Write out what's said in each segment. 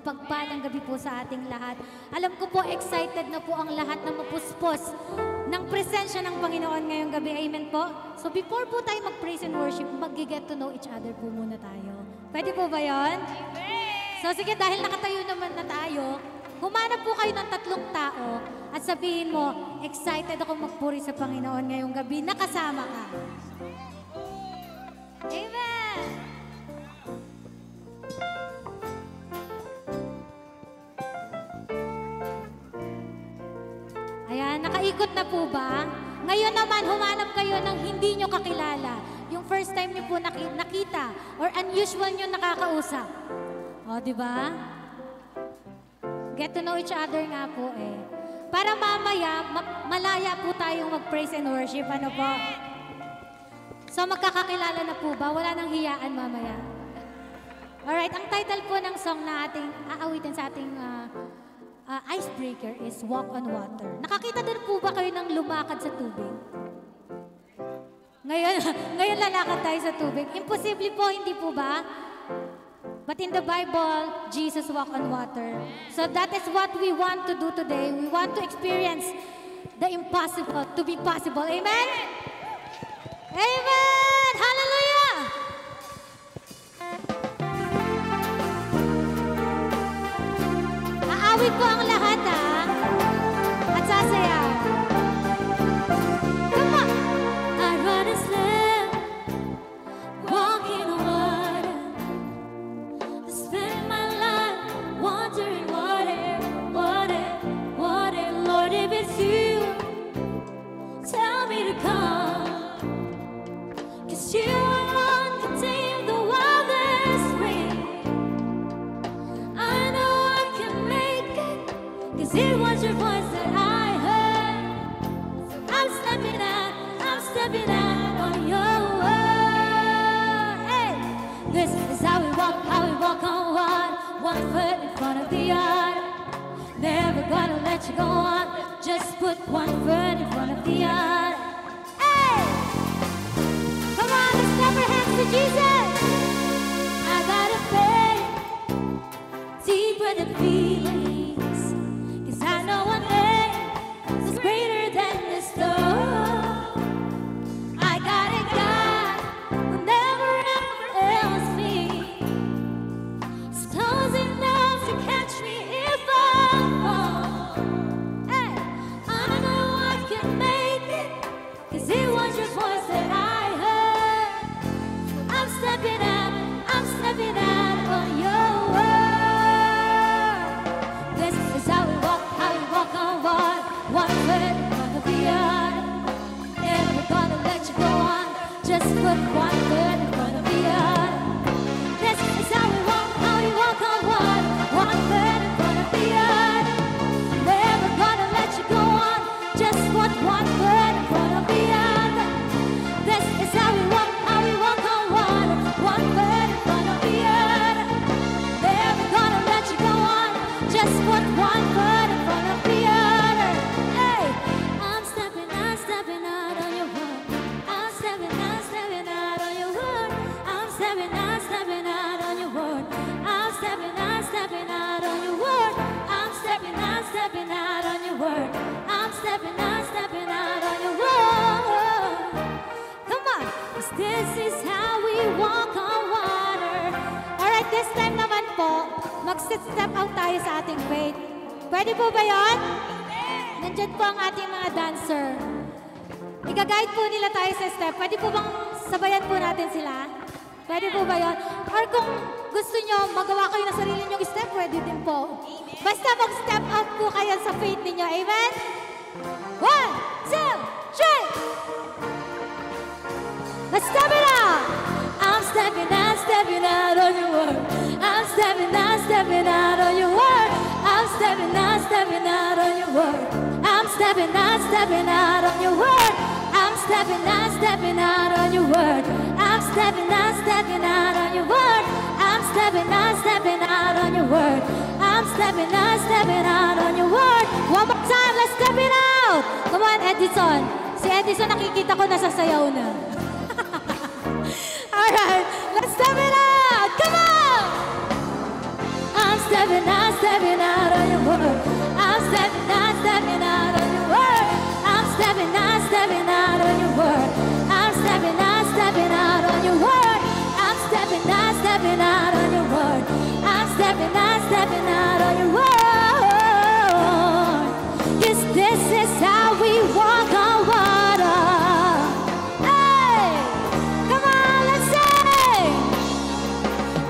Mapagpalang gabi po sa ating lahat. Alam ko po, excited na po ang lahat na mapuspos ng presensya ng Panginoon ngayong gabi. Amen po? So before po tayo mag-praise and worship, mag-get to know each other po muna tayo. Pwede po ba yun? So sige, dahil nakatayo naman na tayo, humanap po kayo ng 3 tao at sabihin mo, excited ako magpuri sa Panginoon ngayong gabi, nakasama ka. Amen! Ayan, nakaikot na po ba? Ngayon naman, humanap kayo ng hindi nyo kakilala. Yung first time nyo po nakita or unusual nyo nakakausap. O, di ba? Get to know each other nga po eh. Para mamaya, malaya po tayong mag-praise and worship. Ano po? So, magkakakilala na po ba? Wala nang hiyaan mamaya. Alright, ang title po ng song na ating aawitin sa ating icebreaker is Walk on Water. Nakakita din po ba kayo ng lumakad sa tubig? Ngayon lalakad tayo sa tubig. Imposible po, hindi po ba? But in the Bible, Jesus walked on water. So that is what we want to do today. We want to experience the impossible to be possible. Amen? Amen! Hallelujah! Aawit po ang lahat, ha? At sasayaw. Come on! I'd rather slip, walk in the water, to spend my life wondering what if, Lord, if it's you, tell me to come, 'cause you alone can tame the wildest spring. I know I can make it, 'cause it was your voice that I heard. So I'm stepping out on your word. Hey, this is how we walk on one foot in front of the other. Never gonna let you go on, just put one foot in front of the other. Hey, come on, let's clap our hands to Jesus. I gotta faith deeper than feelings, 'cause I know one name is greater than the storm. I got a God who never ever fails me. He's close enough to catch me if I fall. Hey, I know I can make it, 'cause it was your voice that I heard. I'm stepping out on your word. This is how we walk on water, one foot in front of the other. Never gonna let you go on, just put one foot in front of the other. This is how we walk on water, one foot in front of the other. Never gonna let you go on, just put one foot in front of the other. This is how we walk on water, one foot in front of the other. Never gonna let you go on, just put one foot in front of the other. Hey, I'm stepping out on your word. I'm stepping out on your word. I'm stepping out on your word. I'm stepping out on your word. I'm stepping out on your word. I'm stepping out on your word. Come on, 'cause this is how we walk on water. Alright, this time naman po, mag-step out tayo sa ating faith. Pwede po ba yun? Nandyan po ang ating mga dancer. Iga-guide po nila tayo sa step. Pwede po bang sabayan po natin sila? Pwede po ba yun? Or kung gusto nyo, magawa kayo ng sarili nyong step, pwede din po. Basta mag-step out po kayo sa faith ninyo. Amen? 1, 2, 3! Let's step it out! I'm stepping out on your word. I'm stepping out on your word. I'm stepping out on your word. I'm stepping out on your word. I'm stepping out on your word. I'm stepping out on your word. I'm stepping out on your word. I'm stepping out on your word. One more time, let's step it out! Come on, Edison. Si Edison nakikita ko nasasayaw na. Alright, let's step it out! Come on! I'm stepping stepping out on your word. I'm stepping out on your word. I'm stepping out on your word. I'm stepping out on your word. I'm stepping out on your word. I'm stepping out on your word. Yes, this is how we walk on water. Hey, come on, let's sing.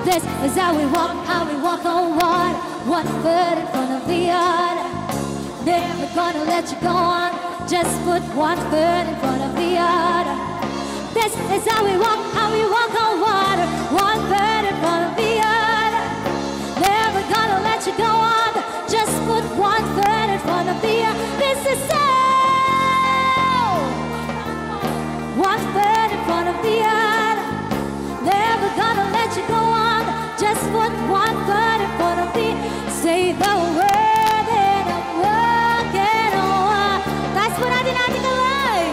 This is how we walk on water. One foot in front of the other. Never gonna let you go on. Just put one foot in front of the other. This is how we walk on water. One foot in front of the other. Never gonna let you go on. Just put one foot in front of the other. This is how. One foot in front of the other. Never gonna let you go on. Just put one foot in front of the other. Say the word and I'm walking on. Guys, po natin kamay.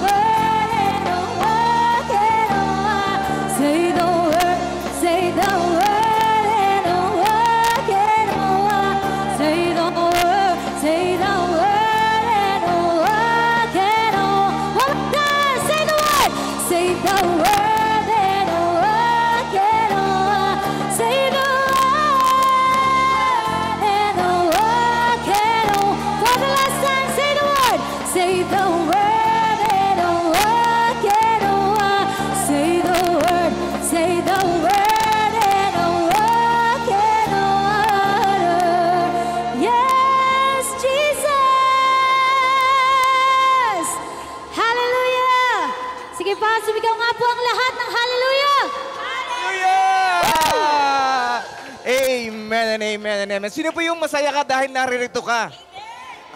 Word and I'm walking on. Say the word and I'm walking on. Say the word and I'm walking on. One more time, say the word. Say the word and I'm walking on. Say the say the word and I'm walking on. Say the word and I'm walking on. Yes, Jesus! Hallelujah! Sige pa, sumigaw nga po ang lahat ng hallelujah! Hallelujah! Amen and amen and amen. Sino po yung masaya ka dahil naririto ka?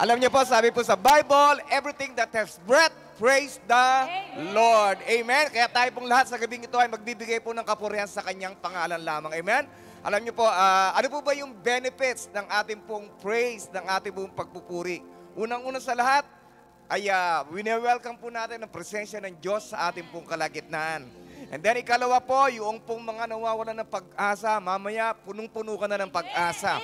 Alam niyo po, sabi po sa Bible, everything that has breath, praise the Lord. Amen? Kaya tayo pong lahat sa gabing ito ay magbibigay po ng kapurihan sa kanyang pangalan lamang. Amen? Alam niyo po, ano po ba yung benefits ng ating pong praise, ng ating pong pagpupuri? Unang-una sa lahat, ay wini-welcome po natin ang presensya ng Diyos sa ating pong kalagitnaan. And then ikalawa po, yung pong mga nawawalan ng pag-asa, mamaya punong-puno ka na ng pag-asa.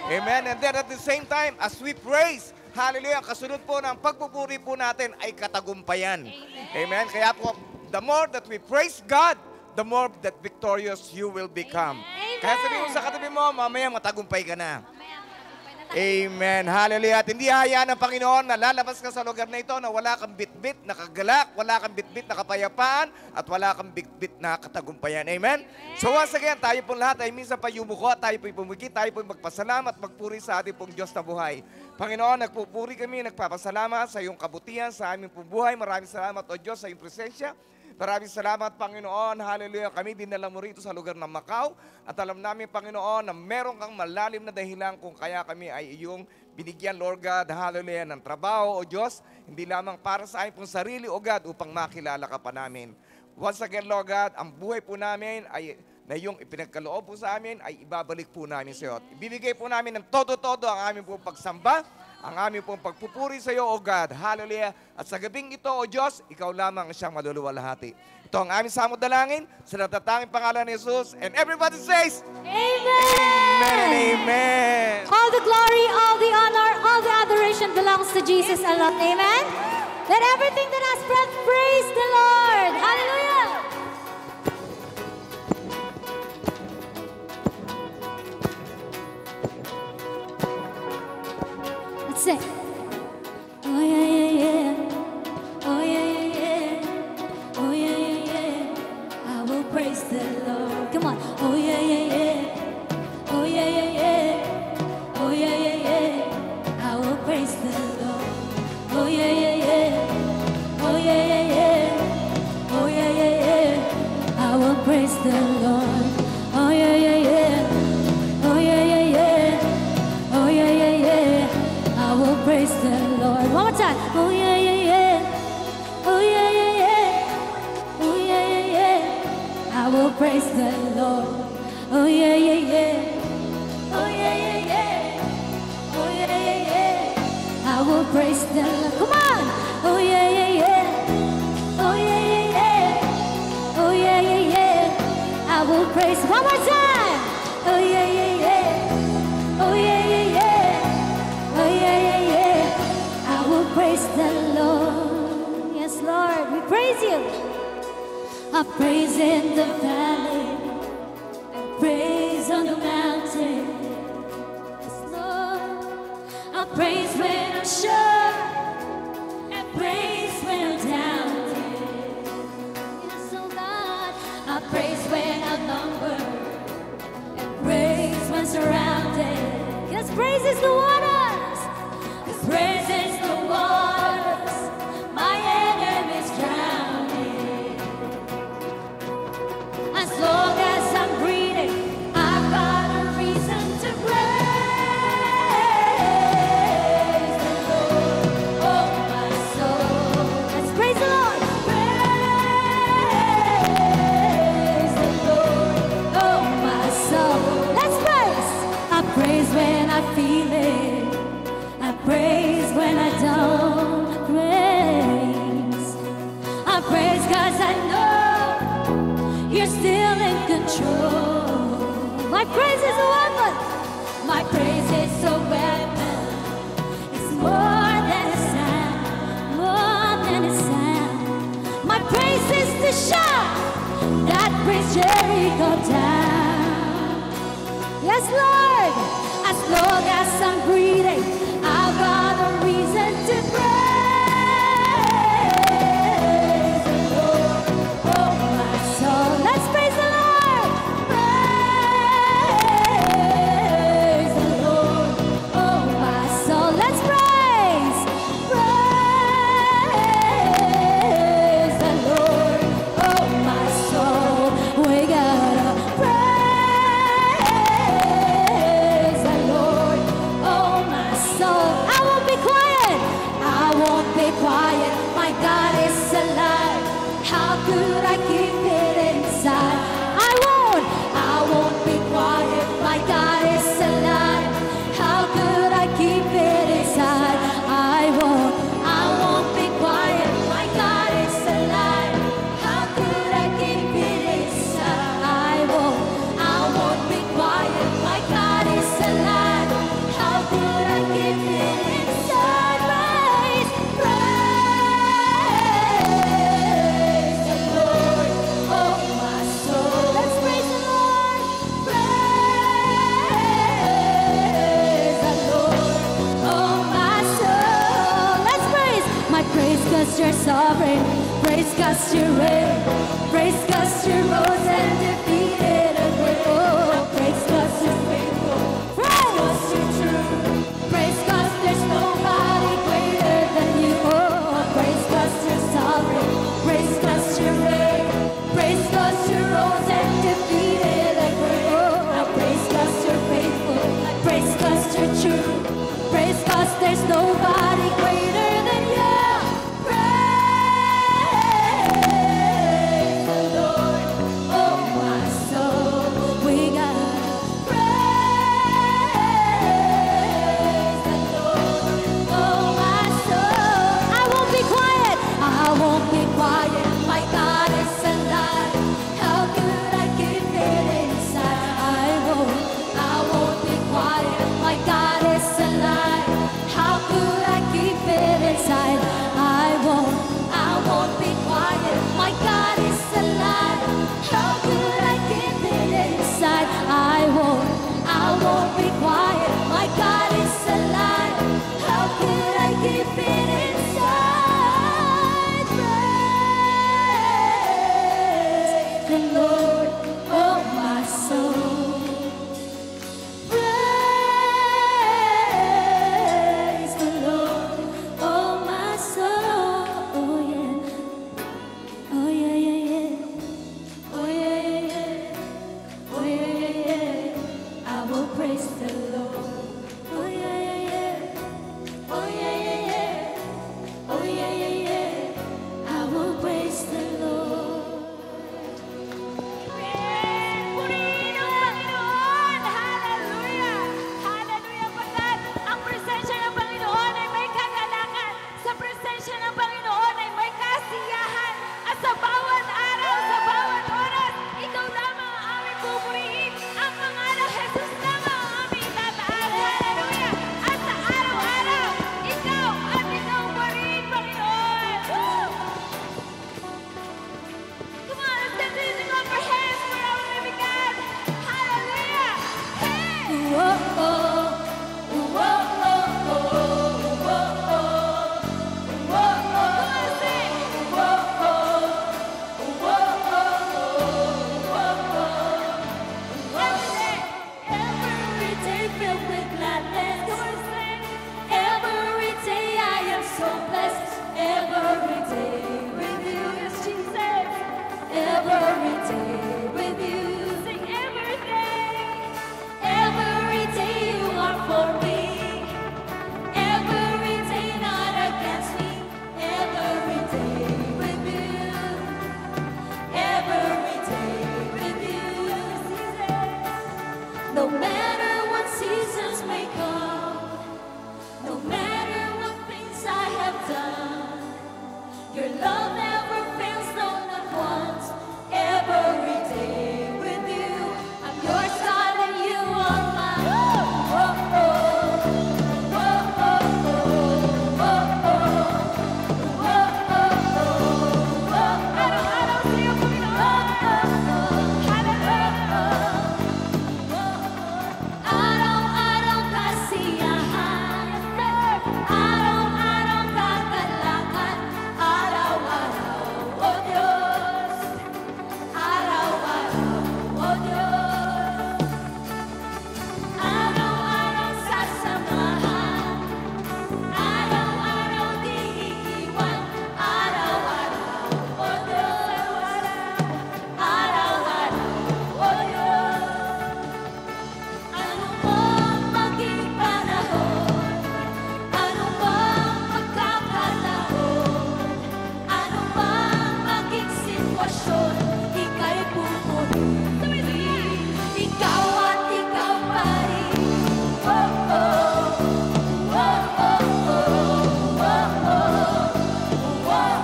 Amen? And then at the same time, as we praise, hallelujah, ang kasunod po ng pagpupuri po natin ay katagumpayan. Amen? Kaya po, the more that we praise God, the more that victorious you will become. Kaya sabihin mo sa katabi mo, mamaya matagumpay ka na. Amen. Hallelujah. At hindi hayaan ng Panginoon na lalabas ka sa lugar na ito na wala kang bitbit na kagalak, wala kang bitbit na kapayapaan, at wala kang bitbit na katagumpayan. Amen? So once again, tayo pong lahat ay minsan pa yumuko, tayo po'y pumukit, tayo po'y magpasalamat, magpuri sa ating pong Diyos na buhay. Panginoon, nagpupuri kami, nagpapasalamat sa iyong kabutihan, sa aming pong buhay. Maraming salamat, O Diyos, sa iyong presensya. Maraming salamat, Panginoon. Hallelujah. Kami dinala mo rito sa lugar ng Macau. At alam namin, Panginoon, na meron kang malalim na dahilan kung kaya kami ay iyong binigyan, Lord God, hallelujah, ng trabaho, O Diyos. Hindi lamang para sa aming pong sarili, O God, upang makilala ka pa namin. Once again, Lord God, ang buhay po namin ay na yung ipinagkaloob po sa amin ay ibabalik po namin sa iyo. At ibibigay po namin ng todo-todo ang aming pong pagsamba, ang aming pong pagpupuri sa iyo, O God. Hallelujah. At sa gabing ito, O Diyos, ikaw lamang siyang maluluwalhati. Ito ang aming samod dalangin sa natatanging pangalan ni Jesus. And everybody says, Amen! Amen and amen. All the glory, all the honor, all the adoration belongs to Jesus alone. Amen? Let everything that has breath praise the Lord. Hallelujah! Let's sing. Oh yeah, yeah, yeah. Oh yeah, yeah, yeah. Oh yeah, yeah, yeah. I will praise the Lord. Come on. Oh yeah, yeah, yeah. Oh yeah, yeah, yeah. Oh yeah, yeah, yeah. I will praise the Lord. Oh yeah, yeah, yeah. Oh yeah, yeah, yeah. Oh yeah, yeah, yeah. I will praise the Lord. Oh yeah, yeah, yeah. Oh yeah, yeah, yeah. Oh yeah, yeah, yeah. I will praise the Lord. One more time. Oh yeah, yeah, yeah. Oh yeah, yeah, yeah. Oh yeah, yeah, yeah. I will praise the Lord. Oh yeah, yeah, yeah. Oh yeah, yeah, yeah. Oh yeah, yeah, yeah. I will praise the Lord. Come on. Oh yeah, yeah, yeah. Oh yeah, yeah, yeah. Oh yeah, yeah, yeah. I will praise. One more time. Oh yeah, yeah, yeah. praise you. I praise in the valley, praise on the mountain. Yes, Lord. I praise when I'm sure, and praise when I'm doubted. Yes, oh God. I praise when I'm numbered, and praise when surrounded. Yes, praise is the waters. Yes, praise is the waters. My enemies drowning. As long as I'm breathing, I've got a reason to praise the Lord, oh my soul. Let's praise the Lord. Praise the Lord, oh my soul. Let's praise. I praise when I feel it. I praise when I don't. I praise. I praise 'cause I know you're still in control. My praise is a weapon. My praise is a weapon. It's more than a sound. More than a sound. My praise is the shout that brings Jericho down. Yes, Lord. As long as I'm breathing, I've got a reason to praise the Lord, oh my soul. Let's praise the Lord. Praise the Lord, oh my soul. Let's praise. Praise the Lord, oh my soul. We gotta praise the Lord, oh my soul. I won't be quiet. I won't be quiet. My God is alive. How could I keep it inside? I won't be quiet. My God is alive. How could I keep it inside? I won't be quiet. My God is alive. How could I keep it inside? I won't be quiet. My God is alive. How could I keep it inside? Praise the Lord, oh my soul. Let's praise the Lord. Praise the Lord, oh my soul. Let's praise. My praise 'cause you're sovereign. Praise 'cause you reign. Praise 'cause you rose and defeated a grave. Oh, praise 'cause you're faithful. Praise 'cause you're true. Praise 'cause there's nobody greater than you. Oh, praise 'cause you're sovereign. Praise 'cause you reign. Praise 'cause you rose and defeated a grave. Oh, praise 'cause you're faithful. Praise 'cause you're true. Praise 'cause there's nobody greater than you. Praise the Lord, oh my soul. Your love never fails, no, not once. Every day with you, I'm yours, God, and you are mine. Oh, oh, oh, oh, oh, oh, oh, oh, oh. Araw-araw sa'yo, Panginoon. Araw-araw kasiyahan, araw-araw kagalakan, araw-araw, O Diyos, araw-araw, O Diyos. Araw-araw sasamahan, araw-araw di iiwan, araw-araw, O Diyos, araw-araw, O Diyos. Ano mang maging panahon, ano mang pagkakataon, ano mang maging sitwasyon, ika'y pupurihin. Ikaw at ikaw pa rin. Oh, oh, oh, oh, oh, oh, oh, oh,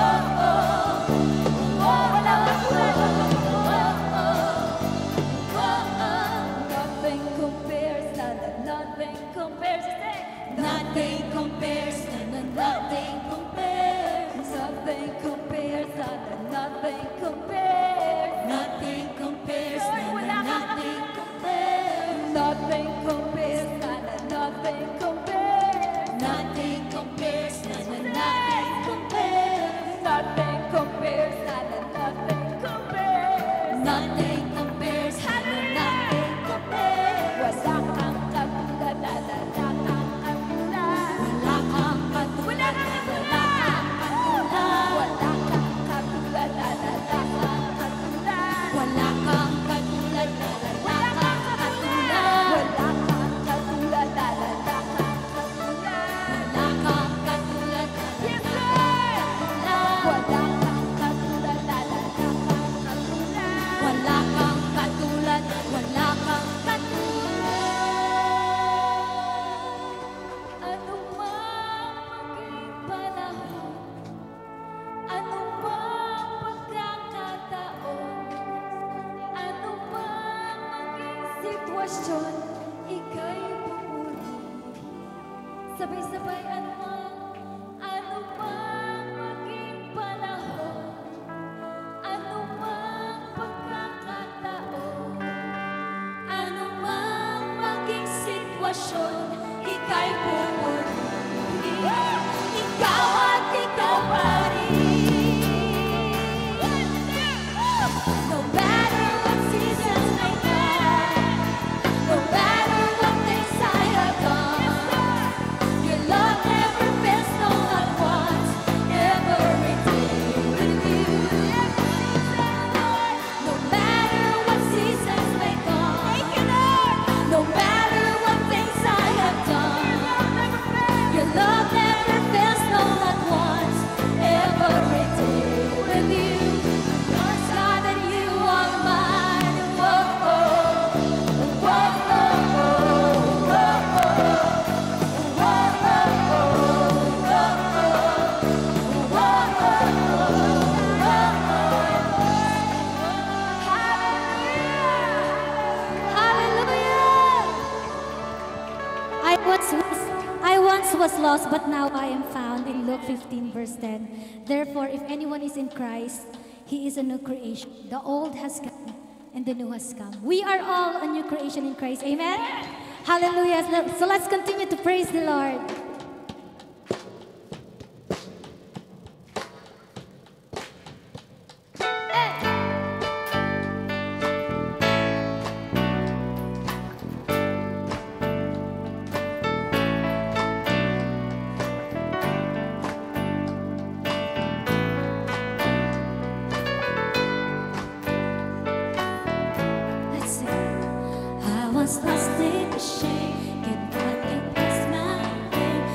oh, oh, wala kang tulad. Nothing compares, nothing compares, nothing compares, nothing compares, nothing compares, nothing compares, nothing compares, nothing compares, nothing compares, nothing compares, nothing compares, nothing compares, nothing compares, nothing compares, nothing compares, nothing compares. Wala kang katulad, wala kang katulad, wala kang katulad, wala kang katulad, wala kang katulad, wala kang katulad, wala kang katulad, wala kang katulad, wala kang katulad, yes sir, wala kang katulad, wala kang katulad, wala kang katulad. Ano mang maging panahon, ano mang pagkakataon, ano mang maging sitwasyon, ika'y pupurihin. Sabay-sabay, ano mang maging panahon, ano mang pagkakataon, ano mang maging sitwasyon, ika'y pupurihin. Ikaw at ikaw pa rin. No matter what seasons may come, no matter what things I have done, your love never fails, no, not once. Every day with you. No matter what seasons may come, no matter what things I have done, your love never fails, no, not once. Every day with you. Yours, God, and you are mine. Whoa, oh, whoa, oh, oh, whoa, I once was lost, but now I am found in Luke 15, verse 10. Therefore, if anyone is in Christ, he is a new creation. The old has gone and the new has come. We are all a new creation in Christ. Amen? Hallelujah. So let's continue to praise the Lord. let's sing. I was lost in the shame, can nothing is my name.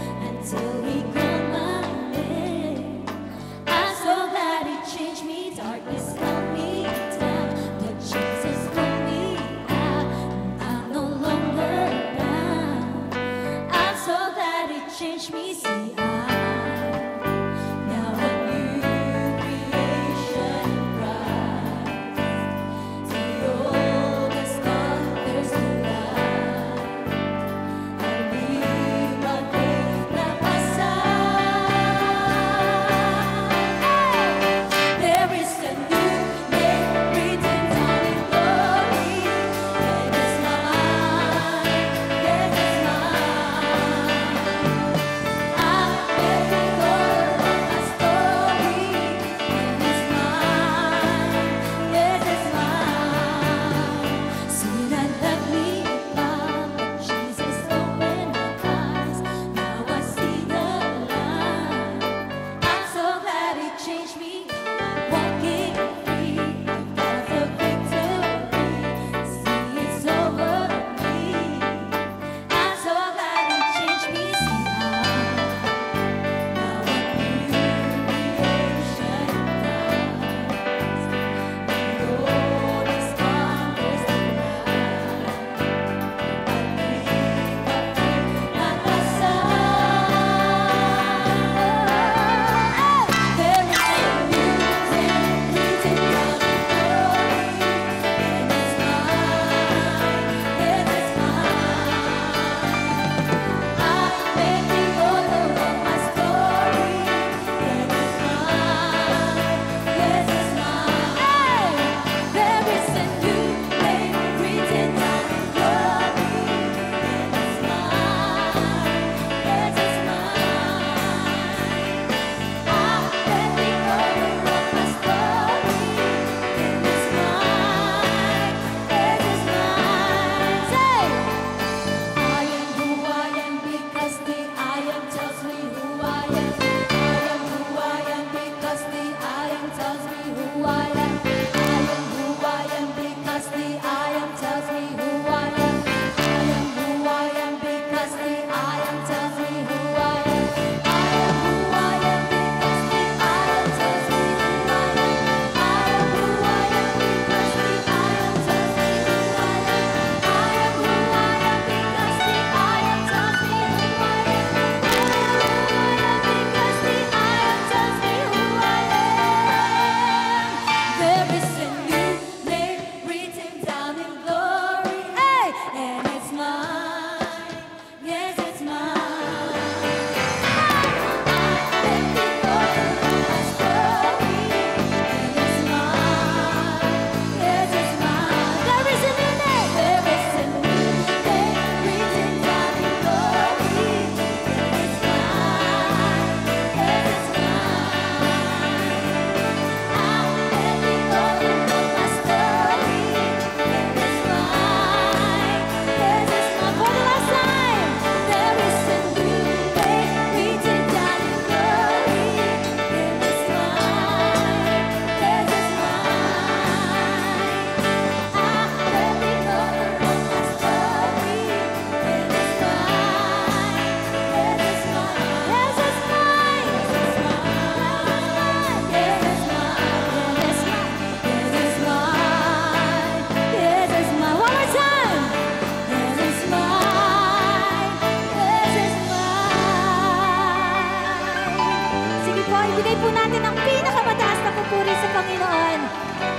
po, ibigay po natin ang pinakamataas na papuri sa Panginoon.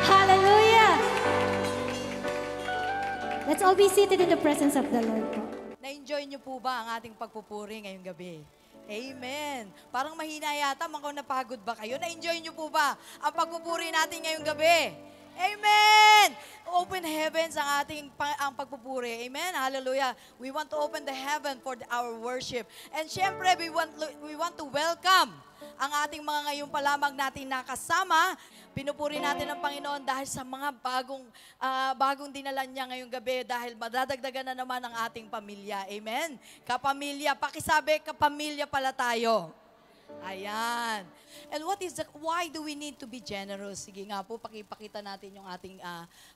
Hallelujah! Let's all be seated in the presence of the Lord po. Na-enjoy niyo po ba ang ating pagpupuri ngayong gabi? Amen. Parang mahina yata, mga napagod ba kayo? Na-enjoy niyo po ba ang pagpupuri natin ngayong gabi? Amen! Open heavens ang ating ang pagpupuri. Amen? Hallelujah. We want to open the heaven for our worship. And syempre, we want to welcome ang ating mga ngayon pa lamang natin nakasama. Pinupuri natin ang Panginoon dahil sa mga bagong dinala niya ngayong gabi dahil madadagdagan na naman ang ating pamilya. Amen? Kapamilya. Pakisabi, kapamilya pala tayo. Ayan. And why do we need to be generous? Sige nga po, pakipakita natin yung ating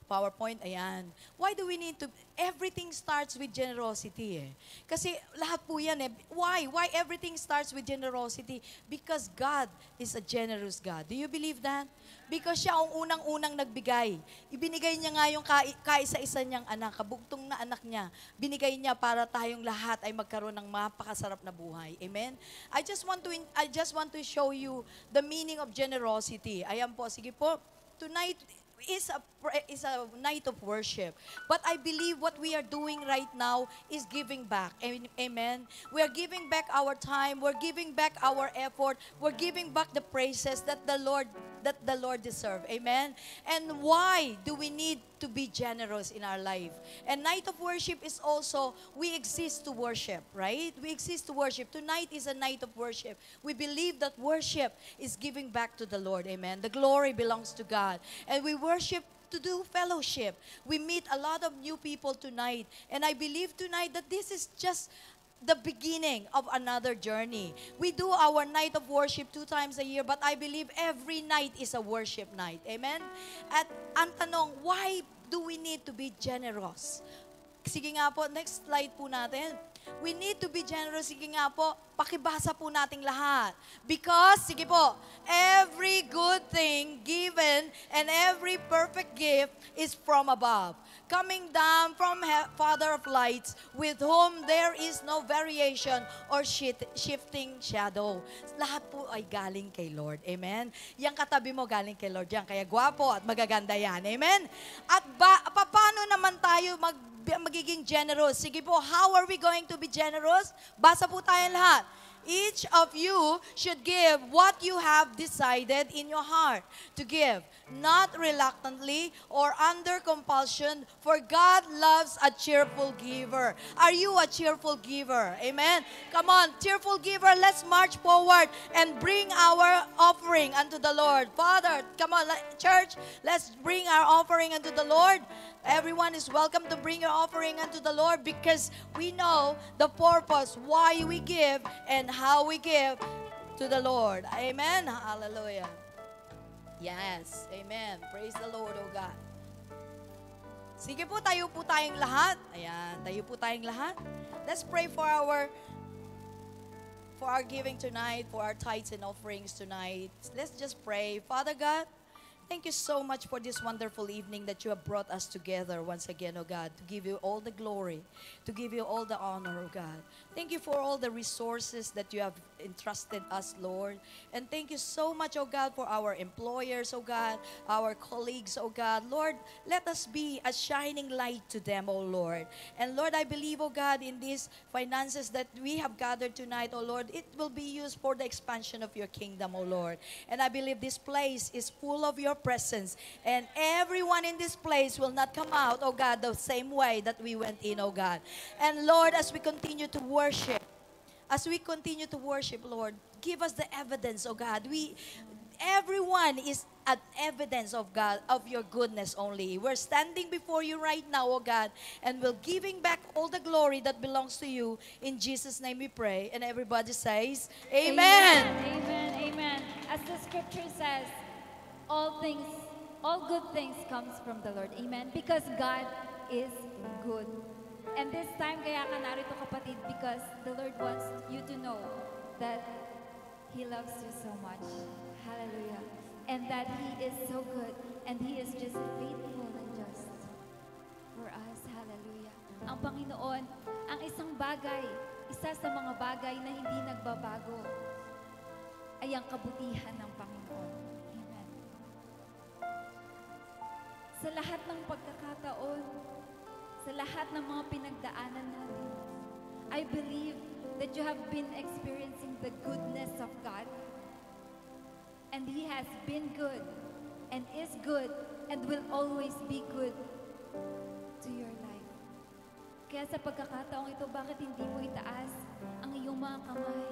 PowerPoint. Ayan. Why do we need to, everything starts with generosity eh. Kasi lahat po yan eh. Why? Why everything starts with generosity? Because God is a generous God. Do you believe that? Because siya ang unang-unang nagbigay. Ibinigay niya nga yung kaisa-isa niyang anak, kabugtong na anak niya. Binigay niya para tayong lahat ay magkaroon ng mapakasarap na buhay. Amen? I just want to show you the meaning of generosity. Ayan po, sige po. Tonight is a night of worship. But I believe what we are doing right now is giving back. Amen? We are giving back our time. We're giving back our effort. We're giving back the praises that the Lord deserves. Amen? And why do we need to be generous in our life? And night of worship is also, we exist to worship, right? We exist to worship. Tonight is a night of worship. We believe that worship is giving back to the Lord. Amen? The glory belongs to God. And we worship to do fellowship. We meet a lot of new people tonight. And I believe tonight that this is just the beginning of another journey. We do our night of worship 2 times a year, but I believe every night is a worship night. Amen? At ang tanong, why do we need to be generous? Sige nga po, next slide po natin. We need to be generous. Sige nga po, pakibasa po nating lahat. Because, sige po, every good thing given and every perfect gift is from above, coming down from Father of lights, with whom there is no variation or shifting shadow. Lahat po ay galing kay Lord. Amen? Yang katabi mo galing kay Lord yan. Kaya gwapo at magaganda yan. Amen? At paano naman tayo magiging generous? Sige po, how are we going to be generous? Basa po tayo lahat. Each of you should give what you have decided in your heart to give, not reluctantly or under compulsion, for God loves a cheerful giver. Are you a cheerful giver? Amen? Come on, cheerful giver, let's march forward and bring our offering unto the Lord. Father, come on, church, let's bring our offering unto the Lord. Everyone is welcome to bring your offering unto the Lord because we know the purpose, why we give, and how we give to the Lord. Amen? Hallelujah. Yes. Amen. Praise the Lord, oh God. Sige po, tayo po tayong lahat. Ayan, tayo po tayong lahat. Let's pray for our giving tonight, for our tithes and offerings tonight. Let's just pray. Father God, thank you so much for this wonderful evening that you have brought us together once again, oh God, to give you all the glory, to give you all the honor, oh God. Thank you for all the resources that you have entrusted us, Lord. And thank you so much, oh God, for our employers, oh God, our colleagues, oh God. Lord, let us be a shining light to them, oh Lord. And Lord, I believe, oh God, in these finances that we have gathered tonight, oh Lord, it will be used for the expansion of your kingdom, oh Lord. And I believe this place is full of your presence. And everyone in this place will not come out, oh God, the same way that we went in, oh God. And Lord, as we continue to worship, Lord, give us the evidence, oh God. Everyone is an evidence of God, of your goodness only. We're standing before you right now, oh God, and we're giving back all the glory that belongs to you. In Jesus' name we pray. And everybody says, Amen. Amen. Amen. As the scripture says, all good things comes from the Lord. Amen. Because God is good. And this time, kaya ka narito kapatid, because the Lord wants you to know that He loves you so much. Hallelujah. And that He is so good. And He is just faithful and just for us. Hallelujah. Ang Panginoon, ang isa sa mga bagay na hindi nagbabago ay ang kabutihan ng Panginoon. Amen. Sa lahat ng pagkakataon, sa lahat ng mga pinagdaanan natin, I believe that you have been experiencing the goodness of God. And He has been good, and is good, and will always be good to your life. Kaya sa pagkakataong ito, bakit hindi mo itaas ang iyong mga kamay?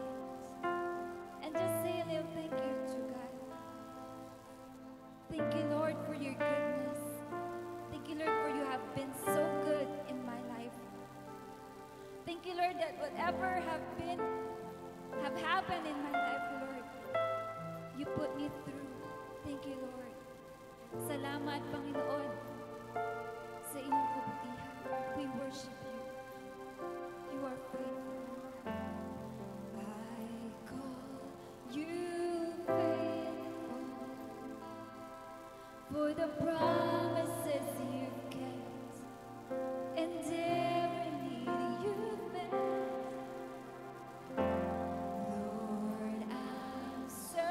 And just say a little thank you to God. Thank you, Lord, for your goodness. Thank you, Lord, for you have been so good in my life. Thank you, Lord, that whatever have happened in my life, Lord, you put me through. Thank you, Lord. Salamat, Panginoon, sa iyong kabutihan. We worship you. You are faithful. I call you faithful for the promises you've kept and every need you've met. Lord, I'm so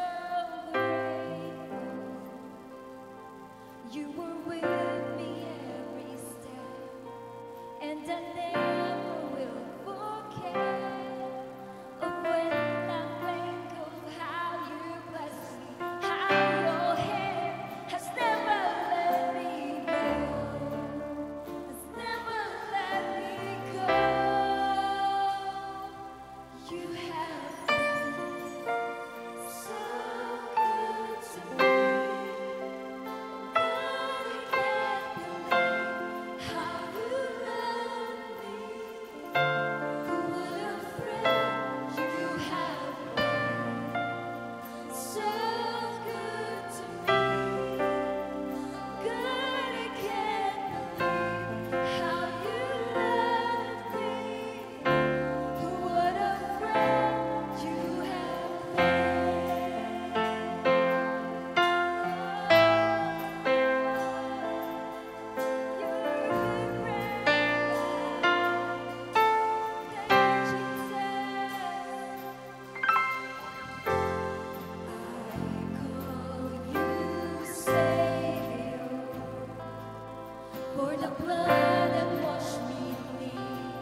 grateful. You were with me every step, and I never will forget of when I think of how you blessed me, how your hand has never let me go, has never let me go. You have been so good to me. For the blood that washed me clean,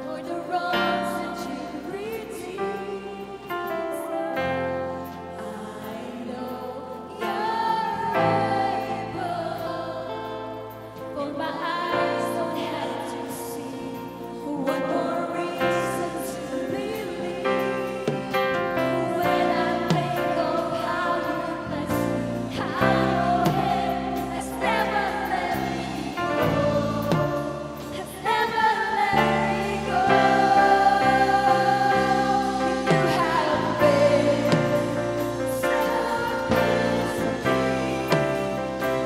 for the wrongs that you redeemed, I know you're able. For my eyes don't have to see, what more reason to believe? When I think of how you bless me, how your hand has never let me has never let me go. You have been so good to me.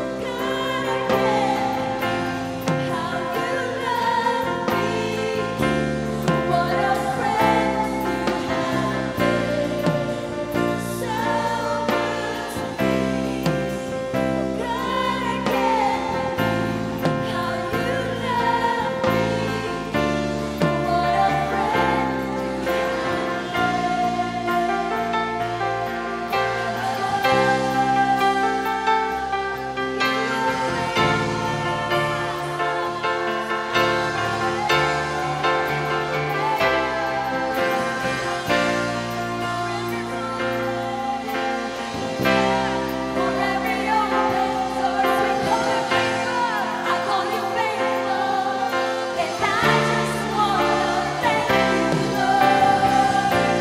God, I can't how you love me. What a friend you have been. So good to me. God, I can't how you love me. What a friend you For every open door, we call you faithful. I call you faithful, and I just wanna thank you, Lord,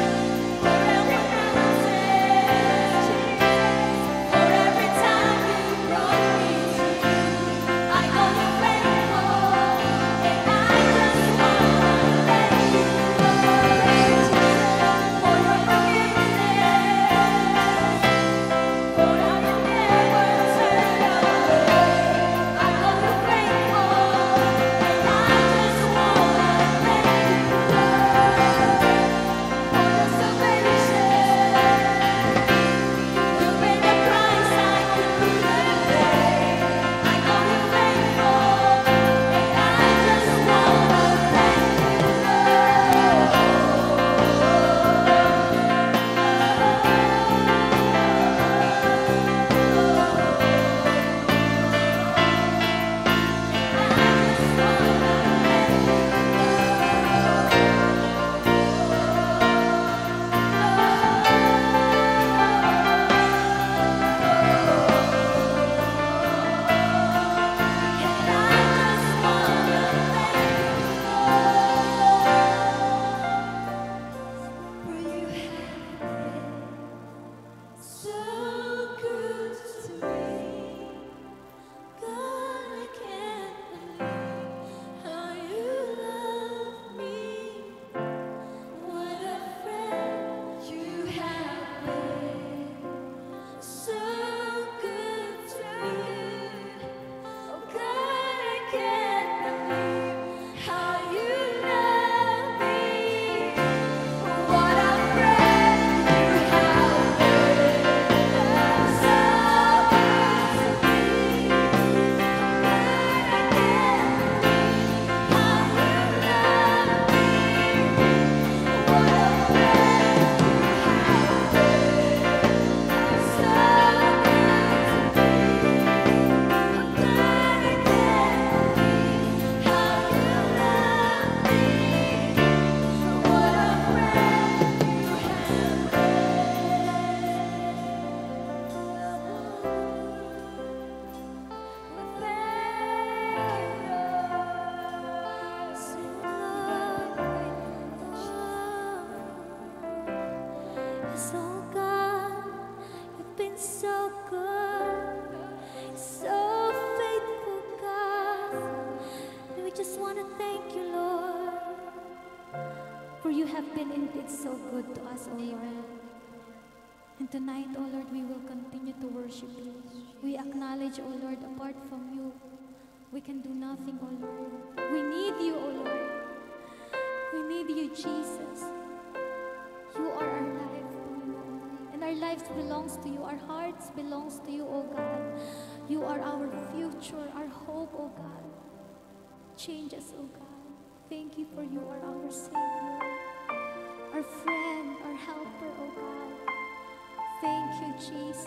for every mountain, for every time you brought me through. I call you faithful, and I just wanna thank you, Lord, for your forgiveness. so good, so faithful, God. And we just want to thank you, Lord, for you have been indeed so good to us, O Lord. And tonight, O Lord, we will continue to worship you. We acknowledge, O Lord, apart from you, we can do nothing, O Lord. We need you, O Lord. We need you, Jesus. You are our life, Panginoon. And our lives belongs to you. Our hearts belongs to you, O God. You are our future, our hope, O God. Change us, O God. Thank you for you are our Savior, our friend, our helper, O God. Thank you, Jesus.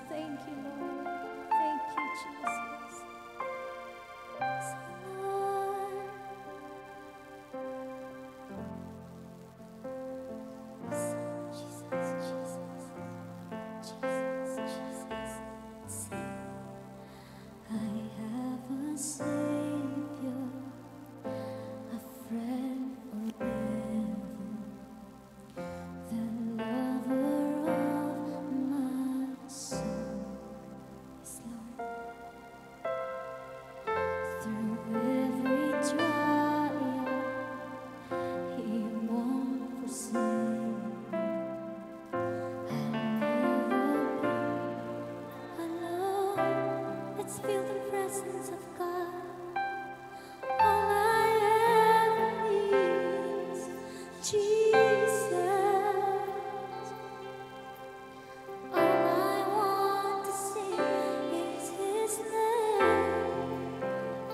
Thank you, Lord. Thank you, Jesus. So, Lord, Jesus, Jesus, Jesus, Jesus. I have a Savior, a friend forever, the lover of my soul. Yes, Lord. Through every trial, He won't forsake me. I'll never be alone. Let's feel the presence of God. All I ever need is Jesus. All I want to sing is His name.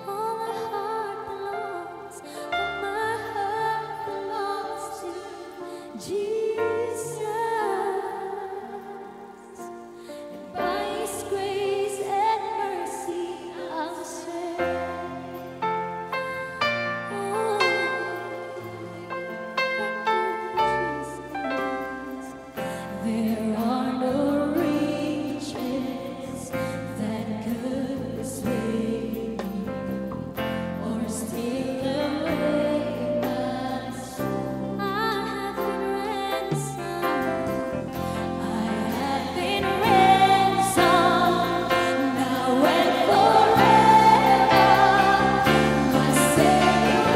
All my heart belongs, all my heart belongs to Jesus. And by His grace and mercy, I'm saved. There are no riches that could persuade me or steal away my soul. I have been ransomed. I have been ransomed. Now and forever, my Savior,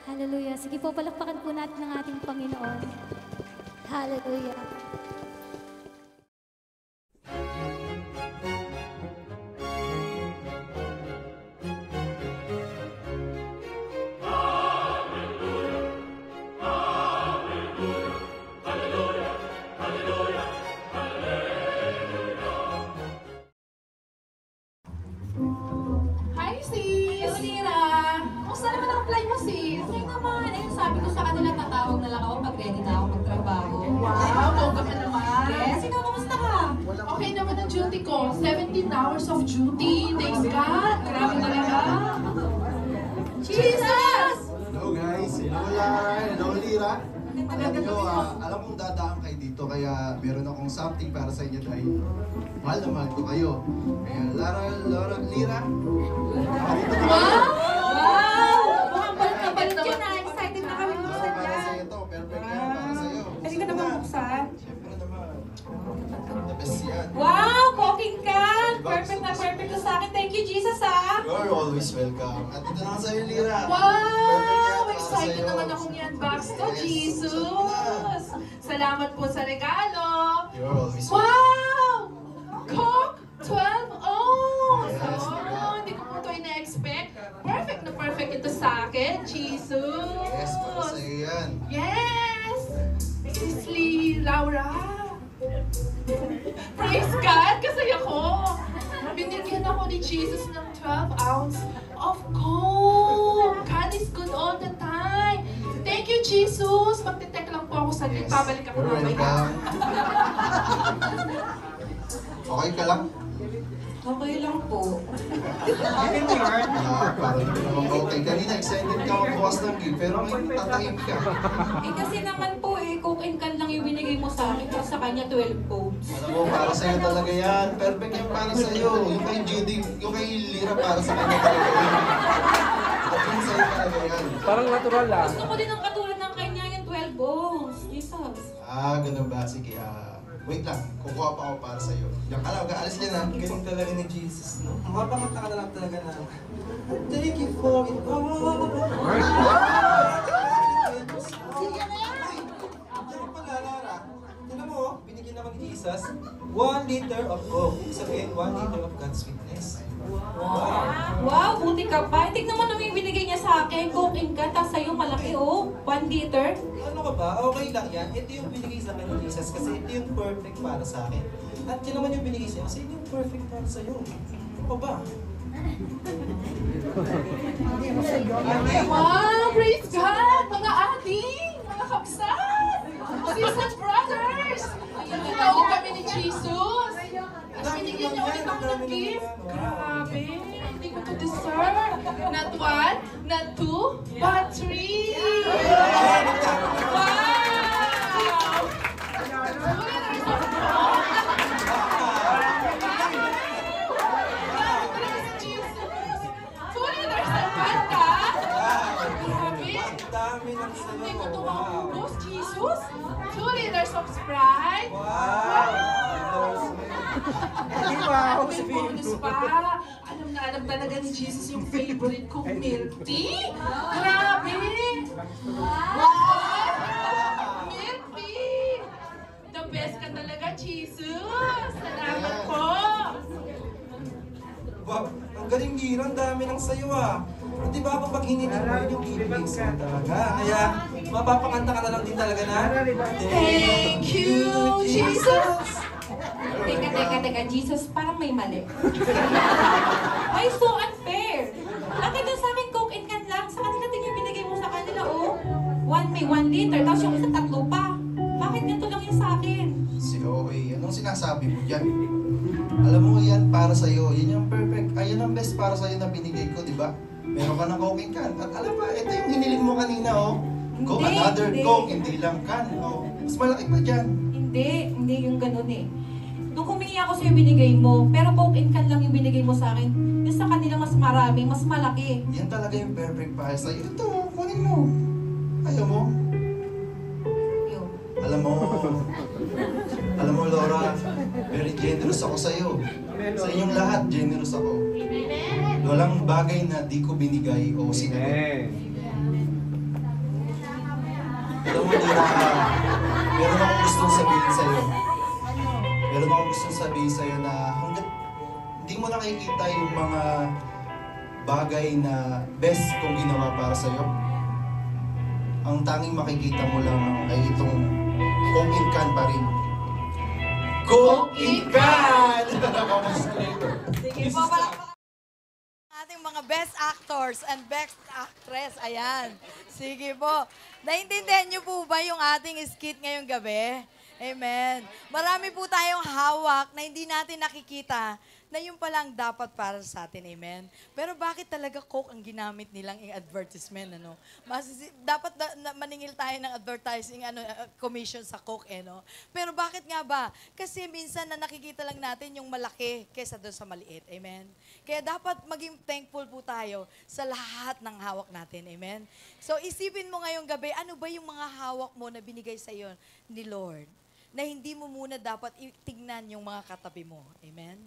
Hallelujah. Sige po, palakpakan po natin ang ating Panginoon. Hallelujah. Hi, sis! Lira! Kumusta naman ang apply mo, sis? Okay naman. Ayun, sabi ko sa kanila, tatawag na lang ako pag ready na ako magtrabaho. Wow! Bongga ka naman! Yes, ikaw, kumusta ka? Okay naman ang duty ko. 17 hours of duty. Thanks God! Grabe talaga! Jesus! Hello guys, hello Lara, hello Lira. Alam kong dadaan kayo dito kaya meron akong something para sa inyo dahil mahal na mahal ko kayo. Kaya Lara, Lira. Narito na kayo. Wow! Mukhang balik ka na. Excited na kami buksan Para yan. sa iyo to, perfect yan para sa iyo. Pwede ka naman buksan. Siyempre naman. The best yan. Wow! Cooking ka! Perfect na perfect to sa akin. Thank you, Jesus, ah! You're always welcome. At ito na sa iyo Lira. Perfect yan Wow! para Excited sa'yo. naman akong i-unbox to, Yes, Jesus! buksan mo na. Salamat po sa regalo! You're always welcome. Wow! Coke 12 ounce! Yes, Oh, diba? hindi ko po ito ina-expect. Perfect na perfect ito sa akin, Jesus! Yes, para sa iyo yan. Yes! Sisley Laura! Praise God! Kasi ako! Binigyan ako ni Jesus ng 12 ounce of Coke! God is good all the time! Thank you, Jesus! Magtitek lang po ako sa Yes. Pabalik ako You're mamaya. welcome. Okay ka lang? Okay lang po. Para naman naman okay. Kanina excited ka magbukas ng gift, pero ngayon tatahim ka. Eh kasi naman po Coke and can lang yung binigay mo sa akin, tapos sa kanya 12 ounce. Alam mo, para sa'yo talaga yan. Perfect yan para sa'yo. Yung kay Judy, yung kay Lira para sa kanya talaga yan. At yun sa'yo talaga yan. Parang natural lang. Gusto ko din ang katulad ng kanya, yung 12 ounce. Jesus. Ganun ba? Sige, wait lang. Kukuha pa ako para sa'yo. Yan ka lang, aalis niya na. Galing talaga ni Jesus, no? Mapapangata ka na lang talaga na. Thank you for it all. Sige na yan! Diyan pala, Lara. Jesus, 1 liter of Coke. Sabihin, 1 liter of God's sweetness. Wow, buti ka pa. Tignan mo naman yung binigay niya sa akin. Cooking ka, tapos sa'yo malaki, oh. 1 liter. Ano ka ba? Okay lang yan. Ito yung binigay sa akin ni Jesus kasi ito yung perfect para sa akin. At yun naman yung binigay sa'yo kasi ito yung perfect para sa'yo. Ano ka ba? Wow, praise God! Mga ating, mga kapsat, sisters, brothers! Tinawag kami ni Jesus. At binigyan niya ulit ako ng gift. Grabe, hindi ko to deserve. Not 1, not 2, but 3. Wow! Dami ng Hindi sayo. ko ito maubos, Jesus. 2 liters of Sprite. Wow! May bonus pa. Alam na alam talaga ni Jesus yung favorite kong milk tea. Grabe! Wow! Milk tea! The best ka talaga, Jesus. Salamat po. Wow, ang galing Gira, ang dami ng sayo ah. Di ba kapag hininig mo yun yung ibig mo talaga? Kaya mapapakanta ka na lang din talaga na. Thank you, Jesus. Teka, Jesus, parang may mali. Ay, so unfair. Bakit doon sa akin, Coke and can lang? Sa kanila din yung binigay mo sa kanila, oh. 1 may 1 liter, tapos yung isa 3 pa. Bakit ganito lang yung sa akin? Si OA, anong sinasabi mo dyan? Alam mo yan para sa'yo, yan yung perfect, ayan ang best para sa'yo na binigay ko, di ba? Meron ka ng Coke and can. At alam ba, ito yung hiniling mo kanina, oh. Coke, Hindi, another hindi. Coke, hindi lang can, oh. Mas malaki pa dyan. Hindi yung ganun eh. Nung humingi ako sa'yo, binigay mo. Pero Coke and can lang yung binigay mo sa akin. Yung sa kanila mas marami, mas malaki. Yan talaga yung perfect para sa'yo. Ito, kunin mo. Ayaw mo? Yun. Alam mo, Laura, very generous ako sa'yo. Sa inyong lahat, generous ako. Walang bagay na di ko binigay o sinagot. Alam mo, Lira, meron akong gustong sabihin sa'yo. Meron akong gustong sabihin sa'yo na hanggat hindi mo nakikita yung mga bagay na best kong ginawa para sa'yo, ang tanging makikita mo lang ay itong Coke and can pa rin. Coke and can! Sige po, palakpakan ating mga best actors and best actress. Ayan. Sige po. Naintindihan niyo po ba yung ating skit ngayong gabi? Amen. Marami po tayong hawak na hindi natin nakikita na yung palang dapat para sa atin. Amen. Pero bakit talaga Coke ang ginamit nilang advertisement? Ano? Dapat maningil tayo ng advertising commission sa Coke. No? Pero bakit nga ba? Kasi minsan na nakikita lang natin yung malaki kaysa doon sa maliit. Amen. Kaya dapat maging thankful po tayo sa lahat ng hawak natin. Amen. So isipin mo ngayong gabi, ano ba yung mga hawak mo na binigay sa iyo ni Lord? Na hindi mo muna dapat itignan yung mga katabi mo. Amen.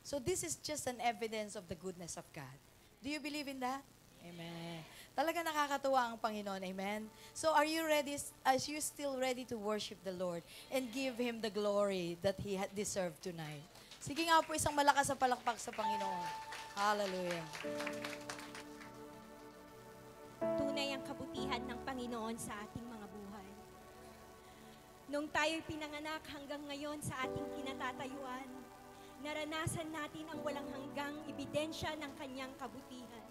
So this is just an evidence of the goodness of God. Do you believe in that? Amen. Talaga nakakatuwa ang Panginoon. Amen. So are you ready? Are you still ready to worship the Lord and give Him the glory that He deserved tonight? Sige nga po, isang malakas na palakpak sa Panginoon. Hallelujah. Tunay ang kabutihan ng Panginoon sa ating mga buhay. Nung tayo'y pinanganak hanggang ngayon sa ating kinatatayuan, naranasan natin ang walang hanggang ebidensya ng kanyang kabutihan.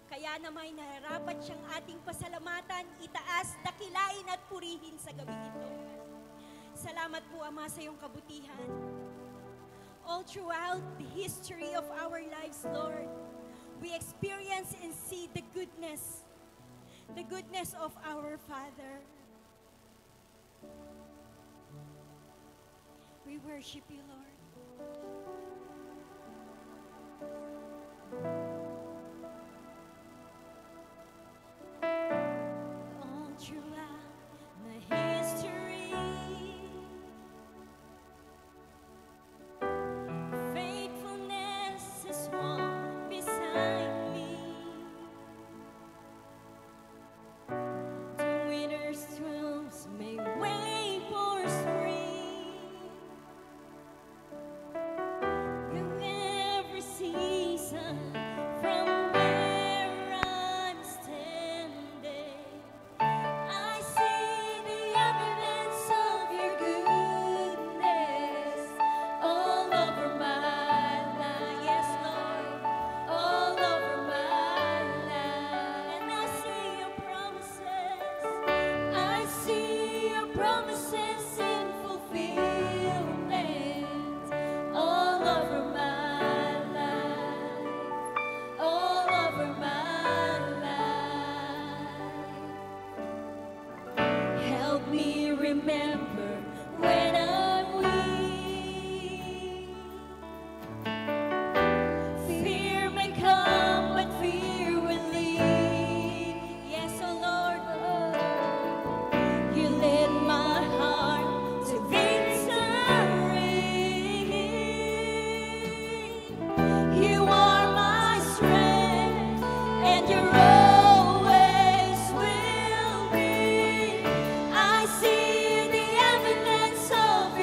Kaya naman nararapat siyang ating pasalamatan, itaas, dakilain at purihin sa gabi ito. Salamat po, Ama, sa iyong kabutihan. All throughout the history of our lives, Lord, we experience and see the goodness of our Father. We worship you, Lord. All throughout the history, faithfulness is walked beside me. The winter's throes make way for spring. remember when I'm weak. Fear may come, but fear will leave. Yes, oh Lord, you led my heart to victory. You are my strength, and you always will be. I see the evidence of